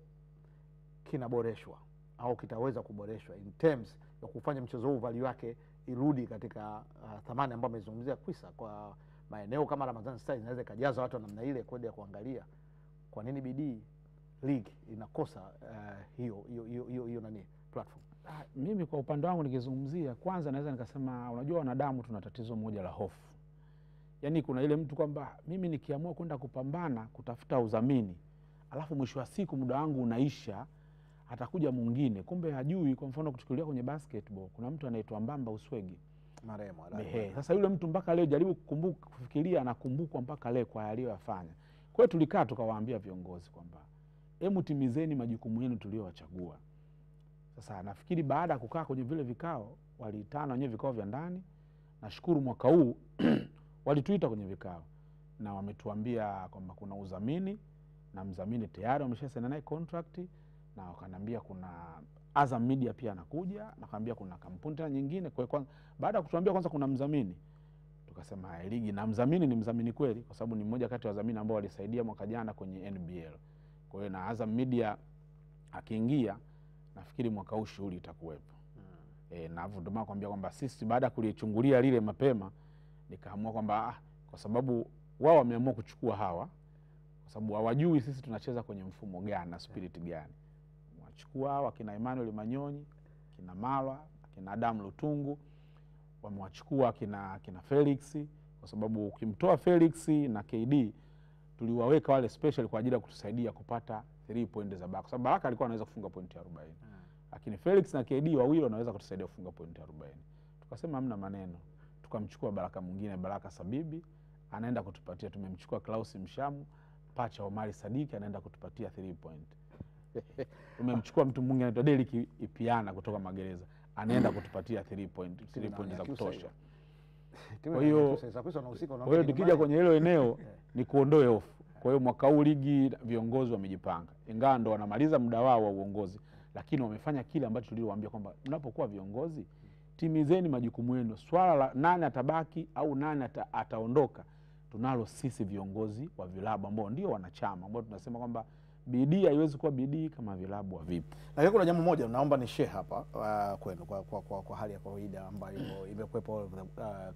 kinaboreshwa au kitaweza kuboreshwa in terms ya kufanya mchezo huu value yake irudi katika thamani ambayo amezungumzia Kwisa, kwa maeneo kama Ramadhani Stars inaweza kajaza watu namna ile kwenda kuangalia kwa nini BD League inakosa hiyo nani platform? Mimi kwa upande wangu nikizungumzia, kwanza naweza nikasema, unajua wanadamu tuna tatizo moja la hofu. Yaani kuna ile mtu kwamba mimi nikiamua kwenda kupambana kutafuta udhamini, alafu mwisho wa siku muda wangu unaisha, atakuja mwingine. Kumbe hajui, kwa mfano kuchukulia kwenye basketball, kuna mtu anaitwa Mbamba Uswegi. Maremo. Sasa yule mtu mpaka leo jaribu kufikiria, anakumbukwa mpaka leo kwa aliyofanya. Kwa hiyo tulikaa tukawaambia viongozi kwamba hebu timizeni majukumu yenu tuliyowachagua. Sasa nafikiri baada ya kukaa kwenye vile vikao, waliitana wenyewe vikao vya ndani. Nashukuru mwaka huu walituita kwenye vikao na wametuambia kwamba kuna udhamini, na mdhamini tayari wameshasaini naye contract, na wakaniambia kuna Azam Media pia anakuja, na wakaniambia kuna kampuni tena nyingine. Kwa hiyo baada ya kutuambia kwanza kuna mdhamini, tukasema ligi na mdhamini ni mdhamini kweli, kwa sababu ni mmoja kati ya wadhamini ambao walisaidia mwaka jana kwenye NBL. Kwa hiyo na Azam Media akiingia, nafikiri mwaka huu shughuli itakuwepo. Na ndio maana nakwambia kwamba sisi baada ya kulichungulia lile mapema, nikaamua kwamba kwa sababu wao wameamua kuchukua hawa, kwa sababu hawajui sisi tunacheza kwenye mfumo gani na spirit gani. Wachukua hawa kina Emmanuel Manyonyi, kina Malwa, kina Adam Lutungu, wamewachukua kina Felix, kwa sababu ukimtoa Felix na KD tuliwaweka wale special kwa ajili ya kutusaidia kupata 3 point za Baraka. Kwa sababu Baraka alikuwa anaweza kufunga pointi 40. Lakini Felix na KD wawili wanaweza kutusaidia kufunga pointi 40. Tukasema hamna maneno. Tukamchukua Baraka mwingine, Baraka Sabibi, anaenda kutupatia. Tumemchukua Klaus Mshamu, pacha Omari Sadiki, anaenda kutupatia 3 point. Tumemchukua mtu mwingine anaitwa Derek Ipiana kutoka Magereza, anaenda kutupatia 3 point za kutosha. Kwa hiyo tukija kwenye hilo eneo ni kuondoe hofu. Kwa hiyo mwaka huu ligi viongozi wamejipanga, ingawa ndo wanamaliza muda wao wa uongozi, lakini wamefanya kile ambacho tuliwaambia kwamba mnapokuwa viongozi timizeni majukumu yenu. Swala la nani atabaki au nani ataondoka, tunalo sisi viongozi wa vilabu ambao ndio wanachama, ambao tunasema kwamba bidii haiwezi kuwa bidii kama vilabu havipo. Lakini kuna jambo moja naomba ni share hapa kwenu kwa hali ya kawaida ambayo imekuwepo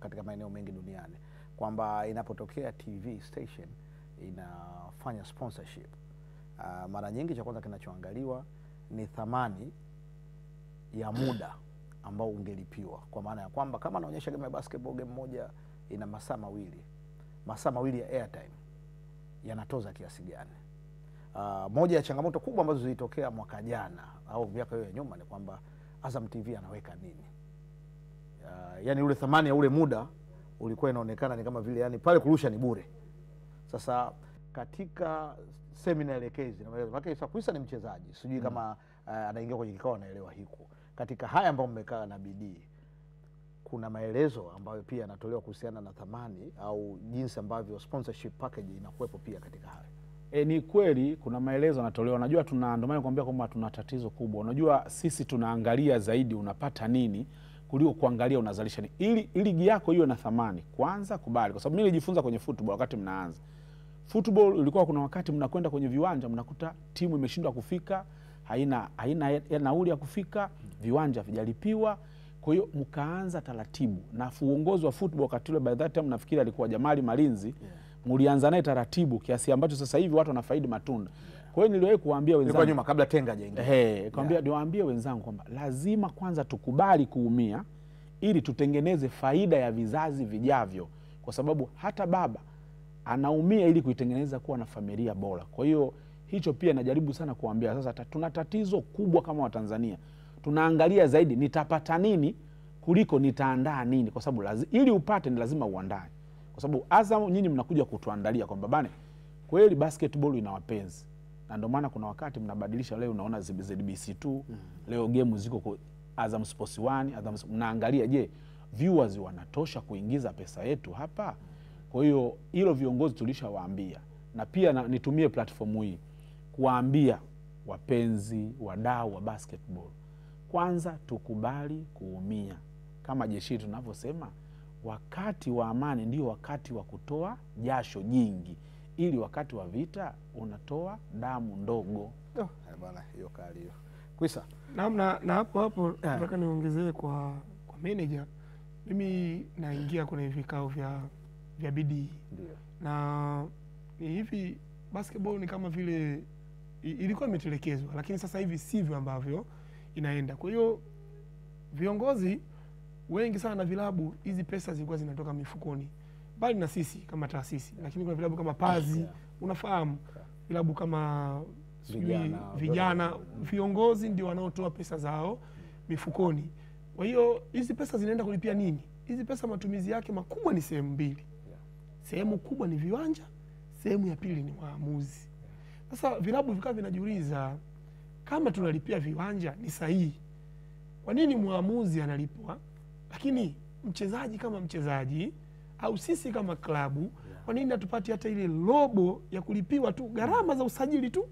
katika maeneo mengi duniani, kwamba inapotokea TV station inafanya sponsorship, mara nyingi cha kwanza kinachoangaliwa ni thamani ya muda ambao ungelipiwa, kwa maana ya kwamba kama anaonyesha game ya basketball, game moja ina masaa mawili ya airtime, yanatoza kiasi gani? Moja ya changamoto kubwa ambazo zilitokea mwaka jana au miaka hiyo ya nyuma ni kwamba Azam TV anaweka nini? Yani ule thamani ya ule muda ulikuwa inaonekana ni kama vile yani pale kurusha ni bure. Sasa katika semina elekezi na maelezo, maana Sakwisa ni mchezaji, sijui kama anaingia kwenye kikao anaelewa hiko. Katika haya ambayo mmekaa na bidii, kuna maelezo ambayo pia yanatolewa kuhusiana na thamani au jinsi ambavyo sponsorship package inakuwepo pia katika haya. Ni kweli kuna maelezo yanatolewa. Unajua ndio maana nakwambia kwamba tuna tatizo kubwa. Unajua sisi tunaangalia zaidi unapata nini kuliko kuangalia unazalisha nini. Ili ligi yako hiyo na thamani, kwanza kubali. Kwa sababu mimi nilijifunza kwenye football wakati mnaanza. Football ilikuwa kuna wakati mnakwenda kwenye viwanja mnakuta timu imeshindwa kufika, haina nauli ya kufika, viwanja vijalipiwa. Kwa hiyo mkaanza taratibu. Na uongozi wa football wakati ule by that time nafikiri alikuwa Jamali Malinzi. Mulianza naye taratibu kiasi ambacho sasa hivi watu wanafaidi matunda. Kwa hiyo niliwahi kuambia wenzangu kwa nyuma kabla Tenga hajaingia. Kwambia niwaambie wenzangu kwamba lazima kwanza tukubali kuumia ili tutengeneze faida ya vizazi vijavyo, kwa sababu hata baba anaumia ili kuitengeneza kuwa na familia bora. Kwa hiyo hicho pia najaribu sana kuambia. Sasa tuna tatizo kubwa kama Watanzania. Tunaangalia zaidi nitapata nini kuliko nitaandaa nini, kwa sababu ili upate ni lazima uandae. Kwa sababu Azam nyinyi mnakuja kutuandalia kwamba bana kweli basketball ina wapenzi. Na ndio maana kuna wakati mnabadilisha, leo unaona ZBC2, leo game ziko kwa Azam Sports 1, mnaangalia je, viewers wanatosha kuingiza pesa yetu hapa? Kwa hiyo hilo viongozi tulishawaambia, na pia nitumie platform hii kuwaambia wapenzi, wadau wa basketball, kwanza tukubali kuumia. Kama jeshi tunavyosema, wakati wa amani ndio wakati wa kutoa jasho jingi, ili wakati wa vita unatoa damu ndogo. Bwana hiyo kali hiyo. Kwisa. Na hapo nataka niongezee kwa manager. Mimi naingia kwenye vikao vya bidii. Ndio. Na hivi basketball ni kama vile ilikuwa imetelekezwa, lakini sasa hivi sivyo ambavyo inaenda. Kwa hiyo viongozi wengi sana na vilabu, hizi pesa zilikuwa zinatoka mifukoni, bali na sisi kama taasisi, lakini kuna vilabu kama Pazi, unafahamu, vilabu kama vijana, viongozi ndio wanaotoa pesa zao mifukoni. Kwa hiyo hizi pesa zinaenda kulipia nini? Hizi pesa matumizi yake makubwa ni sehemu mbili. Sehemu kubwa ni viwanja, sehemu ya pili ni waamuzi. Sasa vilabu vikawa vinajiuliza, kama tunalipia viwanja ni sahihi, kwa nini mwamuzi analipwa lakini mchezaji kama mchezaji au sisi kama klabu kwa nini hatupati hata ile robo ya kulipiwa tu gharama za usajili tu?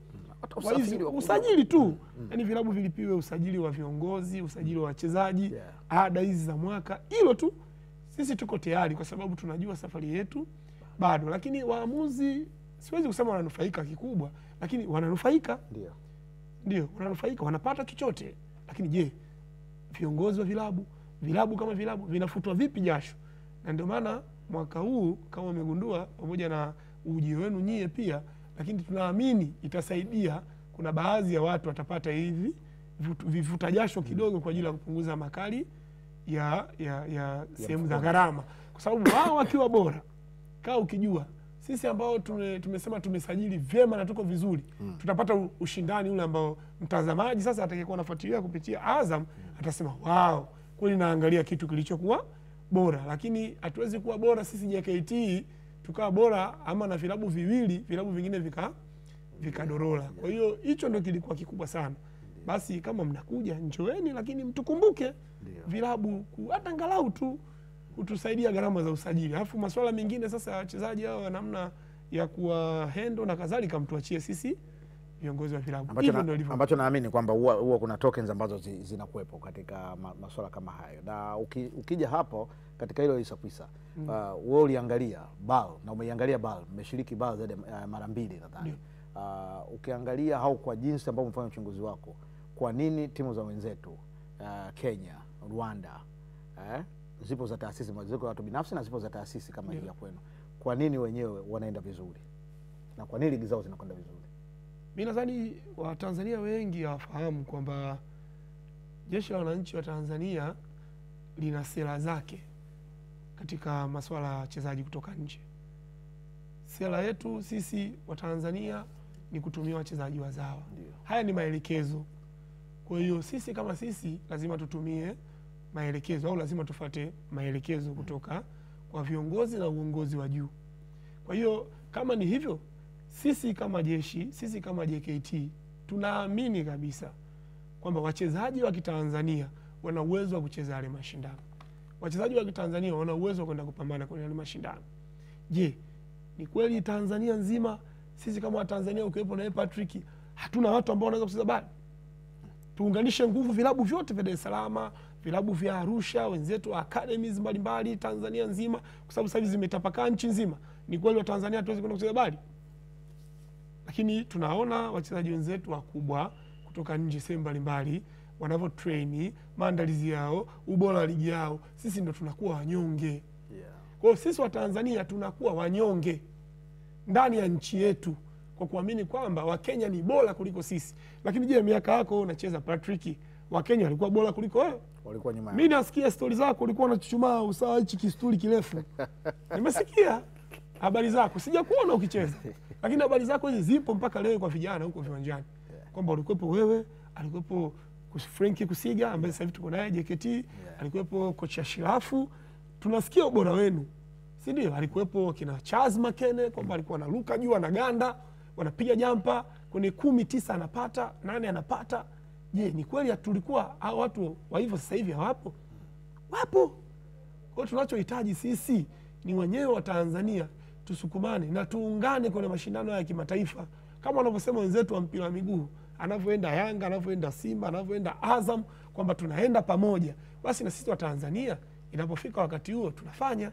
Usajili tu. Yaani vilabu vilipiwe usajili wa viongozi, usajili wa wachezaji, ada hizi za mwaka, hilo tu. Sisi tuko tayari kwa sababu tunajua safari yetu bado, lakini waamuzi siwezi kusema wananufaika kikubwa, lakini wananufaika. Ndio, wananufaika, wanapata chochote. Lakini je, viongozi wa vilabu kama vilabu vinafutwa vipi jasho? Na ndio maana mwaka huu kama umegundua, pamoja na ujio wenu nyie pia, lakini tunaamini itasaidia. Kuna baadhi ya watu watapata hivi vifuta jasho kidogo kwa ajili ya kupunguza makali ya sehemu za gharama, kwa sababu wao wakiwa bora, kaa ukijua sisi ambao tumesema tumesajili vyema na tuko vizuri, tutapata ushindani ule ambao mtazamaji sasa atakayekuwa anafuatilia kupitia Azam atasema wow, kweli naangalia kitu kilichokuwa bora. Lakini hatuwezi kuwa bora sisi JKT tukawa bora ama na vilabu viwili, vilabu vingine vikadorola. Kwa hiyo hicho ndio kilikuwa kikubwa sana. Basi kama mnakuja njoeni, lakini mtukumbuke vilabu hata angalau tu kutusaidia gharama za usajili. Alafu masuala mengine sasa wachezaji hao namna ya kuwa handle na kadhalika mtuachie sisi viongozi wa vilabu. Hivyo ndio ilivyo. Ambacho naamini kwamba huwa kuna tokens ambazo zinakuwepo katika masuala kama hayo. Na ukija hapo katika hilo Isakwisa, wewe uliangalia BAL na umeiangalia BAL, umeshiriki BAL zaidi mara 2 nadhani. Ukiangalia au kwa jinsi ambavyo umefanya uchunguzi wako, kwa nini timu za wenzetu Kenya, Rwanda, zipo za taasisi, ziko watu binafsi na zipo za taasisi kama hii ya kwenu, kwa nini wenyewe wanaenda vizuri na kwa nini ligi zao zinakwenda vizuri? Mimi nadhani Watanzania wengi hawafahamu kwamba Jeshi la Wananchi wa Tanzania lina sera zake katika masuala ya wachezaji kutoka nje. Sera yetu sisi wa Tanzania ni kutumia wachezaji wazawa. Haya ni maelekezo. Kwa hiyo sisi kama sisi lazima tutumie maelekezo au lazima tufuate maelekezo kutoka kwa viongozi na uongozi wa juu. Kwa hiyo kama ni hivyo, sisi kama jeshi, sisi kama JKT tunaamini kabisa kwamba wachezaji wa Kitanzania wana uwezo wa kucheza yale mashindano. Wachezaji wa Kitanzania wana uwezo wa kwenda kupambana kwenye yale mashindano. Je, ni kweli Tanzania nzima sisi kama Watanzania ukiwepo na Patrick hatuna watu ambao wanaweza kucheza bali? Tuunganishe nguvu vilabu vyote vya Dar es Salaam, vilabu vya Arusha, wenzetu academies mbalimbali Tanzania nzima, kwa sababu sasa hivi zimetapakaa nchi nzima. Ni kweli wa Tanzania tuweze kwenda kucheza bali? Lakini tunaona wachezaji wenzetu wakubwa kutoka nje sehemu mbalimbali wanavyo train, maandalizi yao, ubora wa ligi yao, sisi ndo tunakuwa wanyonge. Kwa hiyo sisi wa Tanzania tunakuwa wanyonge ndani ya nchi yetu kwa kuamini kwamba Wakenya ni bora kuliko sisi. Lakini je, miaka yako unacheza Patrick, Wakenya walikuwa bora kuliko wewe? Walikuwa nyuma. Mimi nasikia stori zako ulikuwa unachuchumaa usawa hichi kisturi kirefu. Nimesikia habari zako, sijakuona ukicheza. Lakini habari zako hizi zipo mpaka leo kwa vijana huko viwanjani. Kwamba ulikuwepo wewe, alikuwepo Frankie Kusiga ambaye sasa hivi tuko naye JKT, alikuwepo kocha Shirafu. Tunasikia ubora wenu. Si ndio? Alikuwepo kina Charles Makene kwamba alikuwa anaruka juu anaganda, wanapiga jampa kwenye 10-9 anapata, 8 anapata. Je, ni kweli tulikuwa hao watu wa hivyo sasa hivi hawapo? Wapo. Kwa tunachohitaji sisi ni wenyewe wa Tanzania tusukumane na tuungane kwenye mashindano ya kimataifa. Kama wanavyosema wenzetu wa mpira wa miguu, anavyoenda Yanga, anavyoenda Simba, anavyoenda Azam, kwamba tunaenda pamoja. Basi na sisi wa Tanzania inapofika wakati huo tunafanya.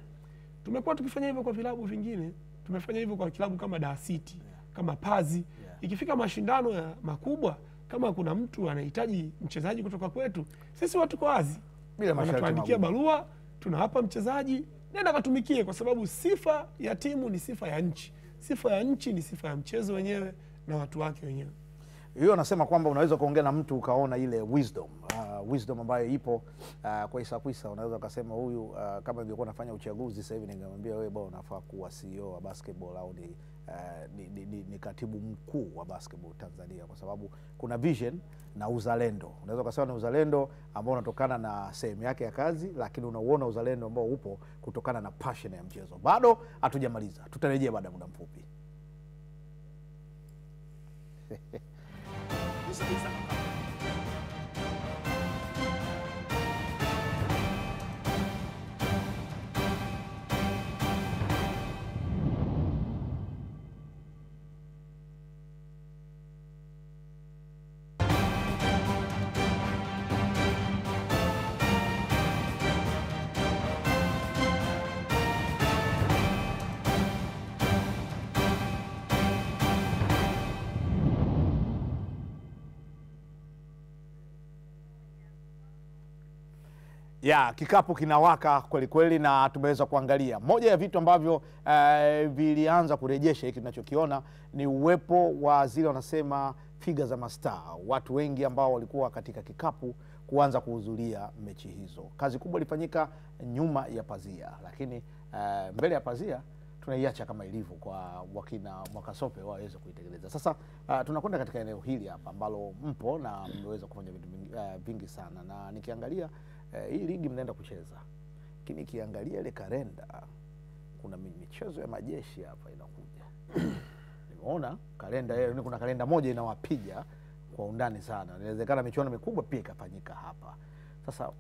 Tumekuwa tukifanya hivyo kwa vilabu vingine. Tumefanya hivyo kwa kilabu kama Dar City, kama Pazi. Ikifika mashindano ya makubwa, kama kuna mtu anahitaji mchezaji kutoka kwetu, sisi watu kwa wazi. Wanatuandikia barua, tunawapa mchezaji, nenda katumikie, kwa sababu sifa ya timu ni sifa ya nchi. Sifa ya nchi ni sifa ya mchezo wenyewe na watu wake wenyewe. Hiyo nasema kwamba unaweza kuongea na mtu ukaona ile wisdom ambayo ipo kwa Isakwisa. Unaweza ukasema huyu kama ingekuwa nafanya uchaguzi sasa hivi ningemwambia wewe bwana unafaa kuwa CEO wa basketball au ni katibu mkuu wa basketball Tanzania, kwa sababu kuna vision na uzalendo. Unaweza kusema ni uzalendo ambao unatokana na sehemu yake ya kazi, lakini unauona uzalendo ambao upo kutokana na passion ya mchezo. Bado hatujamaliza, tutarejea baada ya muda mfupi. Ya, kikapu kinawaka kweli kweli, na tumeweza kuangalia moja ya vitu ambavyo vilianza kurejesha hiki tunachokiona ni uwepo wa zile wanasema figa za mastaa, watu wengi ambao walikuwa katika kikapu kuanza kuhudhuria mechi hizo. Kazi kubwa ilifanyika nyuma ya pazia, lakini mbele ya pazia tunaiacha kama ilivyo kwa wakina Mwakasope waweze kuitekeleza. Sasa tunakwenda katika eneo hili hapa ambalo mpo na mmeweza kufanya vitu vingi sana, na nikiangalia hii ligi mnaenda kucheza, lakini nikiangalia ile kalenda kuna michezo ya majeshi hapa inakuja. Nimeona kalenda, kuna kalenda moja inawapiga kwa undani sana. Inawezekana michuano mikubwa pia ikafanyika hapa. Sasa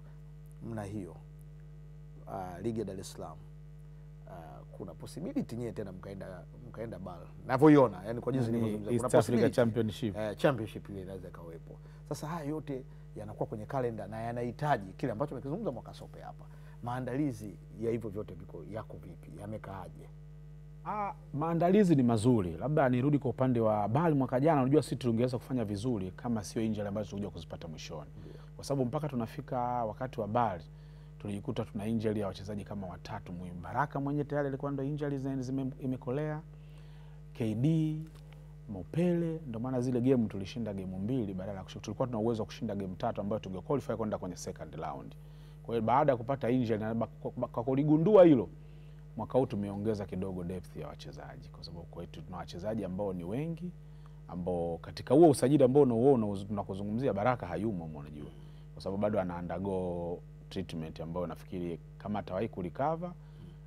mna hiyo ligi ya Dar es Salaam, kuna possibility nyie tena mkaenda bala ninavyoiona, yani kwa jinsi nilivyozungumza, kuna Africa Championship championship ile inaweza kawepo. Sasa haya yote yanakuwa kwenye kalenda na yanahitaji kile ambacho amekizungumza Mwakasope hapa. Maandalizi ya hivyo vyote yako vipi, yamekaaje? Maandalizi ni mazuri. Labda nirudi kwa upande wa Bali mwaka jana, unajua sisi tungeweza kufanya vizuri kama sio injury ambazo tulikuja kuzipata mwishoni. Kwa sababu mpaka tunafika wakati wa Bali tulijikuta tuna injury ya wachezaji kama watatu muhimu. Baraka mwenye tayari alikuwa ndo injury imekolea, KD, Mopele, ndio maana zile game tulishinda game 2 badala ya tulikuwa tuna uwezo wa kushinda game 3 ambayo tungequalify kwenda kwenye second round. Kwa hiyo baada ya kupata injury na kwa kuligundua hilo, mwaka huu tumeongeza kidogo depth ya wachezaji, kwa sababu kwetu tuna wachezaji ambao ni wengi, ambao katika huo usajili ambao unaoona tunakuzungumzia Baraka hayumo, unajua, kwa sababu bado ana undergo treatment ambayo nafikiri kama atawahi kurecover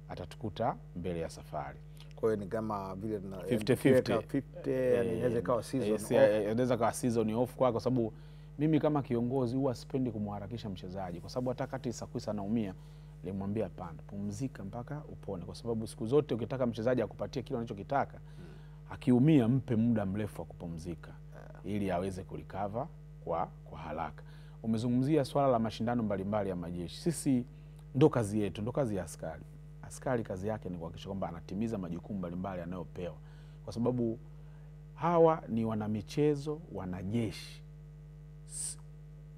atatukuta mbele ya safari. Kwa hiyo ni kama vile 50-50, yani inaweza kawa season off. Inaweza kawa season off kwa sababu mimi kama kiongozi huwa sipendi kumharakisha mchezaji, kwa sababu hata kati Isakwisa anaumia nilimwambia hapana, pumzika mpaka upone, kwa sababu siku zote ukitaka mchezaji akupatie kile anachokitaka, akiumia mpe muda mrefu wa kupumzika ili aweze kurecover kwa haraka. Umezungumzia swala la mashindano mbalimbali ya majeshi. Sisi ndo kazi yetu, ndo kazi ya askari. Askari kazi yake ni kuhakikisha kwamba anatimiza majukumu mbalimbali anayopewa, kwa sababu hawa ni wanamichezo, wanajeshi.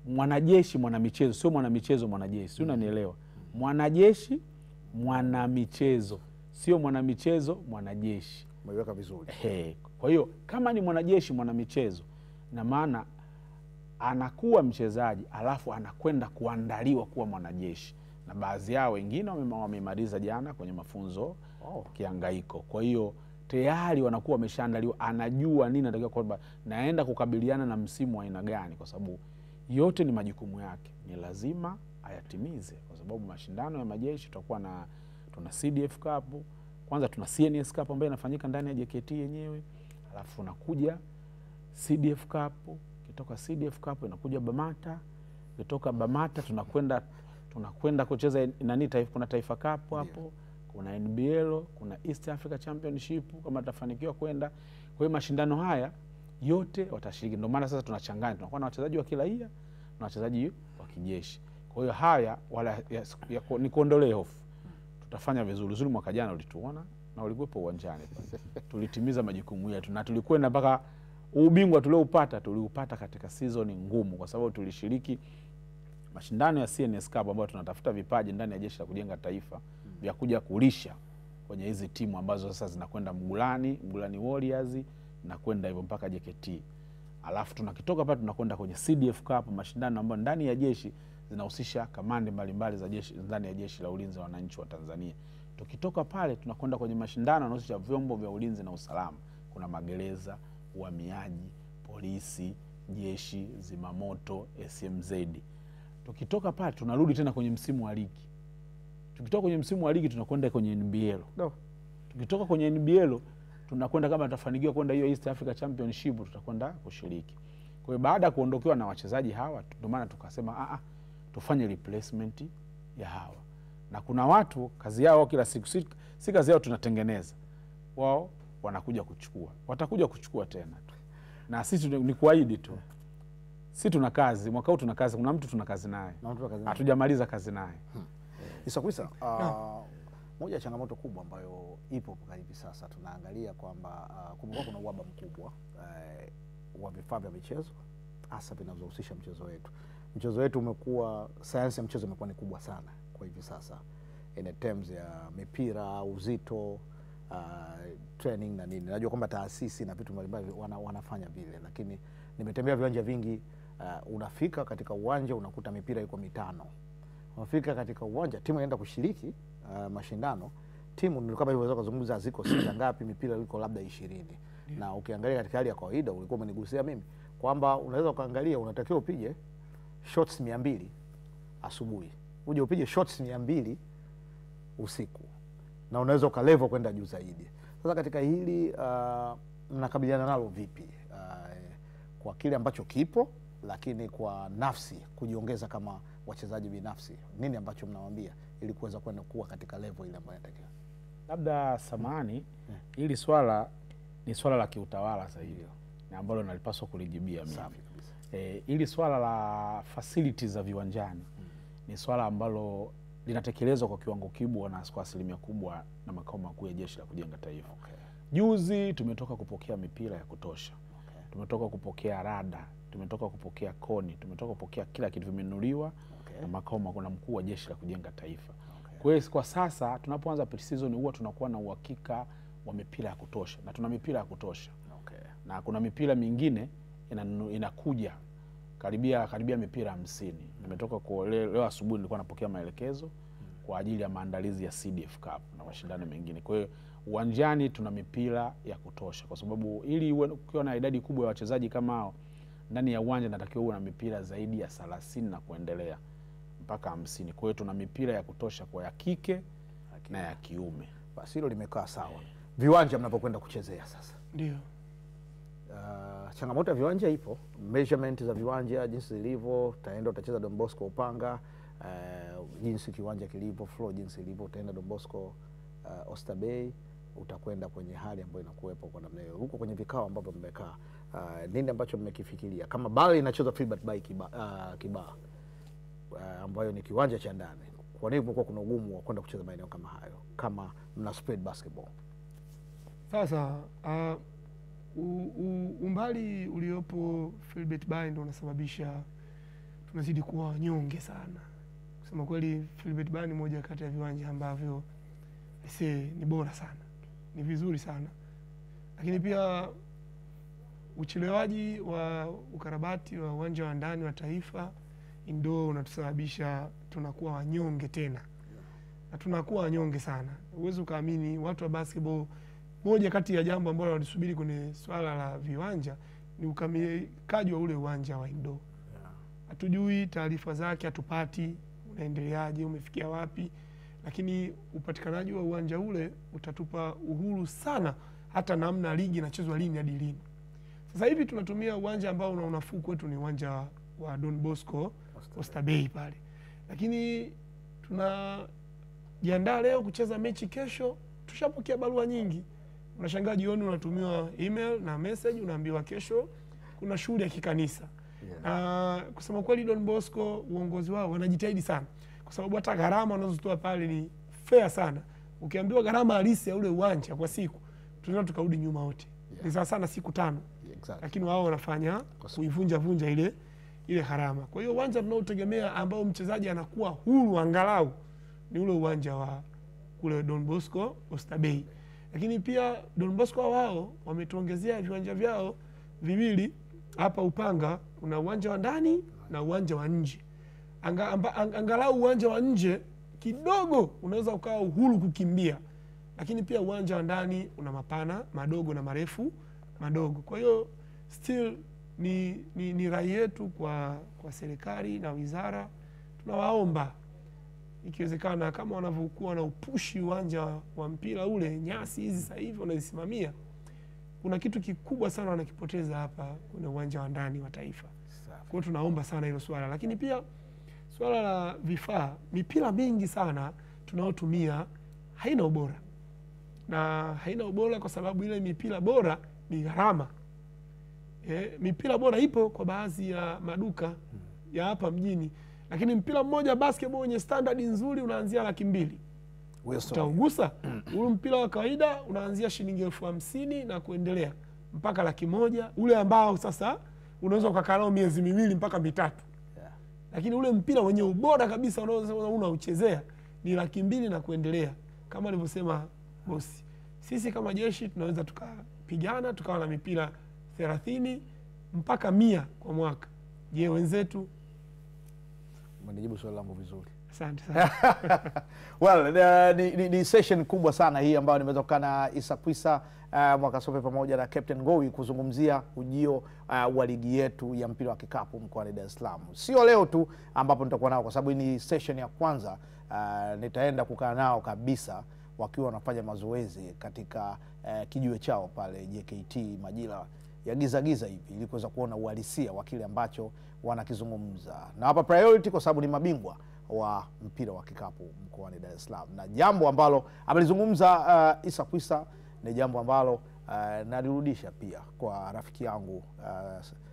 Mwanajeshi mwanamichezo, sio mwanamichezo mwanajeshi, sio, unanielewa? Mwanajeshi mwanamichezo, sio mwanamichezo mwanajeshi. Umeweka vizuri. Kwa hiyo kama ni mwanajeshi mwanamichezo, na maana anakuwa mchezaji alafu anakwenda kuandaliwa kuwa mwanajeshi, na baadhi yao wengine wamemaliza jana kwenye mafunzo kiangaiko. Kwa hiyo tayari wanakuwa wameshaandaliwa, anajua nini anatakiwa kwamba naenda kukabiliana na msimu wa aina gani, kwa sababu yote ni majukumu yake, ni lazima ayatimize. Kwa sababu mashindano ya majeshi tutakuwa tuna CDF Cup, kwanza tuna CNS Cup ambayo inafanyika ndani ya JKT yenyewe, alafu unakuja CDF Cup, kitoka CDF Cup inakuja Bamata, kutoka Bamata tunakwenda kucheza kuna Taifa Cup hapo, kuna NBL, kuna East Africa Championship kama tutafanikiwa kwenda. Kwa hiyo mashindano haya yote watashiriki. Ndio maana sasa tunachanganya, tunakuwa na wachezaji wa kiraia na wachezaji wa kijeshi. Kwa hiyo haya wala ni kuondolee hofu. Tutafanya vizuri. Mwaka jana ulituona na ulikuwepo uwanjani. Tulitimiza majukumu yetu na tulikwenda mpaka ubingwa tuliupata katika season ngumu, kwa sababu tulishiriki mashindano ya CNS Cup ambayo tunatafuta vipaji ndani ya jeshi la kujenga taifa vya kuja kulisha kwenye hizi timu ambazo sasa zinakwenda Mgulani Warriors na kwenda hivyo mpaka JKT. alafu tunakitoka pale tunakwenda kwenye CDF Cup, mashindano ambayo ndani ya jeshi zinahusisha kamandi mbalimbali za jeshi ndani ya Jeshi la Ulinzi wa Wananchi wa Tanzania. Tukitoka pale tunakwenda kwenye mashindano yanahusisha vyombo vya ulinzi na usalama. Kuna magereza, uhamiaji, polisi, jeshi, zimamoto, SMZ. Tukitoka pale tunarudi tena kwenye msimu wa ligi. Tukitoka kwenye msimu wa ligi tunakwenda kwenye NBL. Tukitoka kwenye NBL tunakwenda, kama tutafanikiwa kwenda hiyo East Africa Championship, tutakwenda kushiriki. Kwa hiyo baada ya kuondokewa na wachezaji hawa, ndio maana tukasema tufanye replacement ya hawa. Na kuna watu kazi yao kila siku si kazi yao tunatengeneza. Wao wanakuja kuchukua. Watakuja kuchukua tena tu. Na sisi ni kuahidi tu. Sisi tuna kazi, mwaka huu tuna kazi, kuna mtu tuna kazi naye. Hatujamaliza kazi naye. Issa Kwisa, moja ya changamoto kubwa ambayo ipo kwa hivi sasa, tunaangalia kwamba kumekuwa kuna uhaba mkubwa wa vifaa vya michezo hasa vinavyohusisha mchezo wetu. Mchezo wetu umekuwa, sayansi ya mchezo imekuwa ni kubwa sana kwa hivi sasa in terms ya mipira, uzito, training na nini. Najua kwamba taasisi na vitu mbalimbali wanafanya vile, lakini nimetembea viwanja vingi, unafika katika uwanja unakuta mipira iko 5. Unafika katika uwanja timu inaenda kushiriki mashindano, timu ndio kama hivyo kuzungumza ziko 6 ngapi, mipira iko labda 20. Na ukiangalia katika hali ya kawaida, ulikuwa umenigusia mimi kwamba unaweza ukaangalia unatakiwa upige shots 200 asubuhi, uje upige shots 200 usiku, na unaweza ukalevel kwenda juu zaidi. Sasa katika hili mnakabiliana nalo vipi kwa kile ambacho kipo, lakini kwa nafsi kujiongeza kama wachezaji binafsi, nini ambacho mnawaambia ili kuweza kwenda kuwa katika level ile ambayo inatakiwa? Labda samani, hili swala ni swala la kiutawala zaidi na ambalo nalipaswa kulijibia mimi. Hili swala la facilities za viwanjani ni swala ambalo linatekelezwa kwa kiwango kikubwa na kwa asilimia kubwa na makao makuu ya Jeshi la Kujenga Taifa. Juzi tumetoka kupokea mipira ya kutosha. Tumetoka kupokea rada, tumetoka kupokea koni, tumetoka kupokea kila kitu, vimenunuliwa na makao makuu na mkuu wa Jeshi la Kujenga Taifa. Kwa hiyo kwa sasa tunapoanza pre-season huwa tunakuwa na uhakika wa mipira ya kutosha, na tuna mipira ya kutosha. Na kuna mipira mingine inakuja karibia mipira 50. Nimetoka leo asubuhi nilikuwa napokea maelekezo kwa ajili ya maandalizi ya CDF Cup na mashindano mengine. Kwa hiyo uwanjani tuna mipira ya kutosha, kwa sababu ili ukiwa na idadi kubwa ya wachezaji kama hao ndani ya uwanja, natakiwa uwe na mipira zaidi ya 30 na kuendelea mpaka 50. Kwa hiyo tuna mipira ya kutosha kwa ya kike na ya kiume. Basi hilo limekaa sawa. Viwanja mnapokwenda kuchezea sasa, ndio changamoto ya viwanja ipo, measurement za viwanja jinsi zilivyo, utaenda utacheza Don Bosco Upanga, jinsi kiwanja kilivyo, floor jinsi ilivyo, utaenda Don Bosco Oysterbay, utakwenda kwenye hali ambayo inakuwepo kwa namna hiyo. Huko kwenye vikao ambavyo mmekaa, nini ambacho mmekifikiria? Kama Bale inacheza Filbert Bayi Kibaha, ambayo ni kiwanja cha ndani, kwa nini kulikuwa kuna ugumu wa kwenda kucheza maeneo kama hayo kama mna spread basketball? Sasa umbali uliopo Filbert Bayi ndio unasababisha tunazidi kuwa wanyonge sana. Kusema kweli, Filbert Bayi ni moja kati ya viwanja ambavyo ni bora sana, ni vizuri sana, lakini pia uchelewaji wa ukarabati wa uwanja wa ndani wa Taifa ndio unatusababisha tunakuwa wanyonge tena, na tunakuwa wanyonge sana. Uwezo ukaamini watu wa basketball, moja kati ya jambo ambalo walisubiri kwenye swala la viwanja ni ukamilikaji wa ule uwanja wa indoor. Hatujui taarifa zake, hatupati unaendeleaje, umefikia wapi, lakini upatikanaji wa uwanja ule utatupa uhuru sana, hata namna ligi inachezwa lini hadi lini. Sasa hivi tunatumia uwanja ambao una unafuu kwetu, ni uwanja wa Don Bosco Oysterbay pale, lakini tunajiandaa leo kucheza mechi kesho, tushapokea barua nyingi. Unashangaa jioni unatumiwa email na message, unaambiwa kesho kuna shughuli ya kikanisa. Kusema kweli, Don Bosco uongozi wao wanajitahidi sana, kwa sababu hata gharama wanazotoa pale ni fair sana. Ukiambiwa gharama halisi ya ule uwanja kwa siku, tunaweza tukarudi nyuma wote. Ni sawa sana siku 5. Lakini wao wanafanya kuivunja ile gharama. Kwa hiyo uwanja tunaotegemea ambao mchezaji anakuwa huru angalau ni ule uwanja wa kule Don Bosco Oysterbay. Lakini pia Don Bosco wao wametuongezea viwanja vyao viwili hapa Upanga una uwanja wa ndani na uwanja wa nje. Angalau uwanja wa nje kidogo unaweza ukawa uhuru kukimbia, lakini pia uwanja wa ndani una mapana madogo na marefu madogo. Kwa hiyo still ni rai yetu kwa serikali na wizara, tunawaomba ikiwezekana kama wanavyokuwa na upushi uwanja wa mpira ule, nyasi hizi sasa hivi wanazisimamia, kuna kitu kikubwa sana wanakipoteza hapa kwenye uwanja wa ndani wa Taifa. Kwa hiyo tunaomba sana hilo swala, lakini pia swala la vifaa, mipira mingi sana tunaotumia haina ubora, na haina ubora kwa sababu ile mipira bora ni gharama. Mipira bora ipo kwa baadhi ya maduka ya hapa mjini, lakini mpira mmoja basketball wenye standard nzuri unaanzia 200,000. Utaugusa? Ule mpira wa kawaida unaanzia shilingi 50,000 na kuendelea mpaka 100,000, ule ambao sasa unaweza ukakaa nao miezi 2 mpaka 3. Lakini ule mpira wenye ubora kabisa unauchezea ni 200,000 na kuendelea. Kama alivyosema bosi, sisi kama jeshi tunaweza tukapigana tukawa na mipira 30 mpaka 100 kwa mwaka. Je, wenzetu? Umenijibu swali langu vizuri. Asante sana. Well, ni session kubwa sana hii ambayo nimeweza kukaa na Issa Kwisa Mwakasope pamoja na Captain Ngowi kuzungumzia ujio wa ligi yetu ya mpira wa kikapu mkoani Dar es Salaam. Sio leo tu ambapo nitakuwa nao, kwa sababu ni session ya kwanza. Nitaenda kukaa nao kabisa wakiwa wanafanya mazoezi katika kijiwe chao pale JKT majira ya giza hivi, ili kuweza kuona uhalisia wa kile ambacho wanakizungumza. Na hapa priority kwa sababu ni mabingwa wa mpira wa kikapu mkoani Dar es Salaam. Na jambo ambalo amelizungumza Issa Kwisa ni jambo ambalo nalirudisha pia kwa rafiki yangu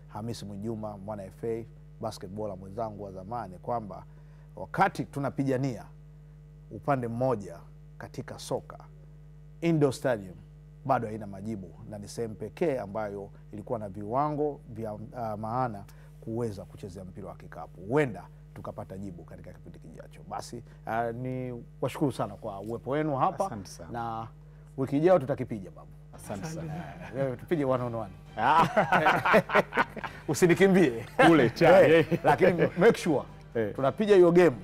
Hamisi Mwijuma, mwana FA basketball mwenzangu wa zamani, kwamba wakati tunapigania upande mmoja katika soka, Indoor Stadium bado haina majibu, na ni sehemu pekee ambayo ilikuwa na viwango vya maana kuweza kuchezea mpira wa kikapu. Huenda tukapata jibu katika kipindi kijacho. Basi ni washukuru sana kwa uwepo wenu hapa, na wiki ijayo tutakipiga babu. Asante sana. Wewe tupige 1-on-1. Usinikimbie kule cha lakini make sure tunapiga hiyo game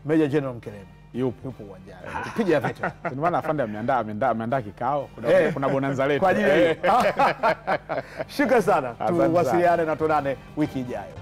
Major General Mkeleme yupo uwanjani. Tupige ya veto. Ndio maana afande ameandaa kikao, kuna bonanza letu kwa ajili. Shukrani sana. Tuwasiliane na tuonane wiki ijayo.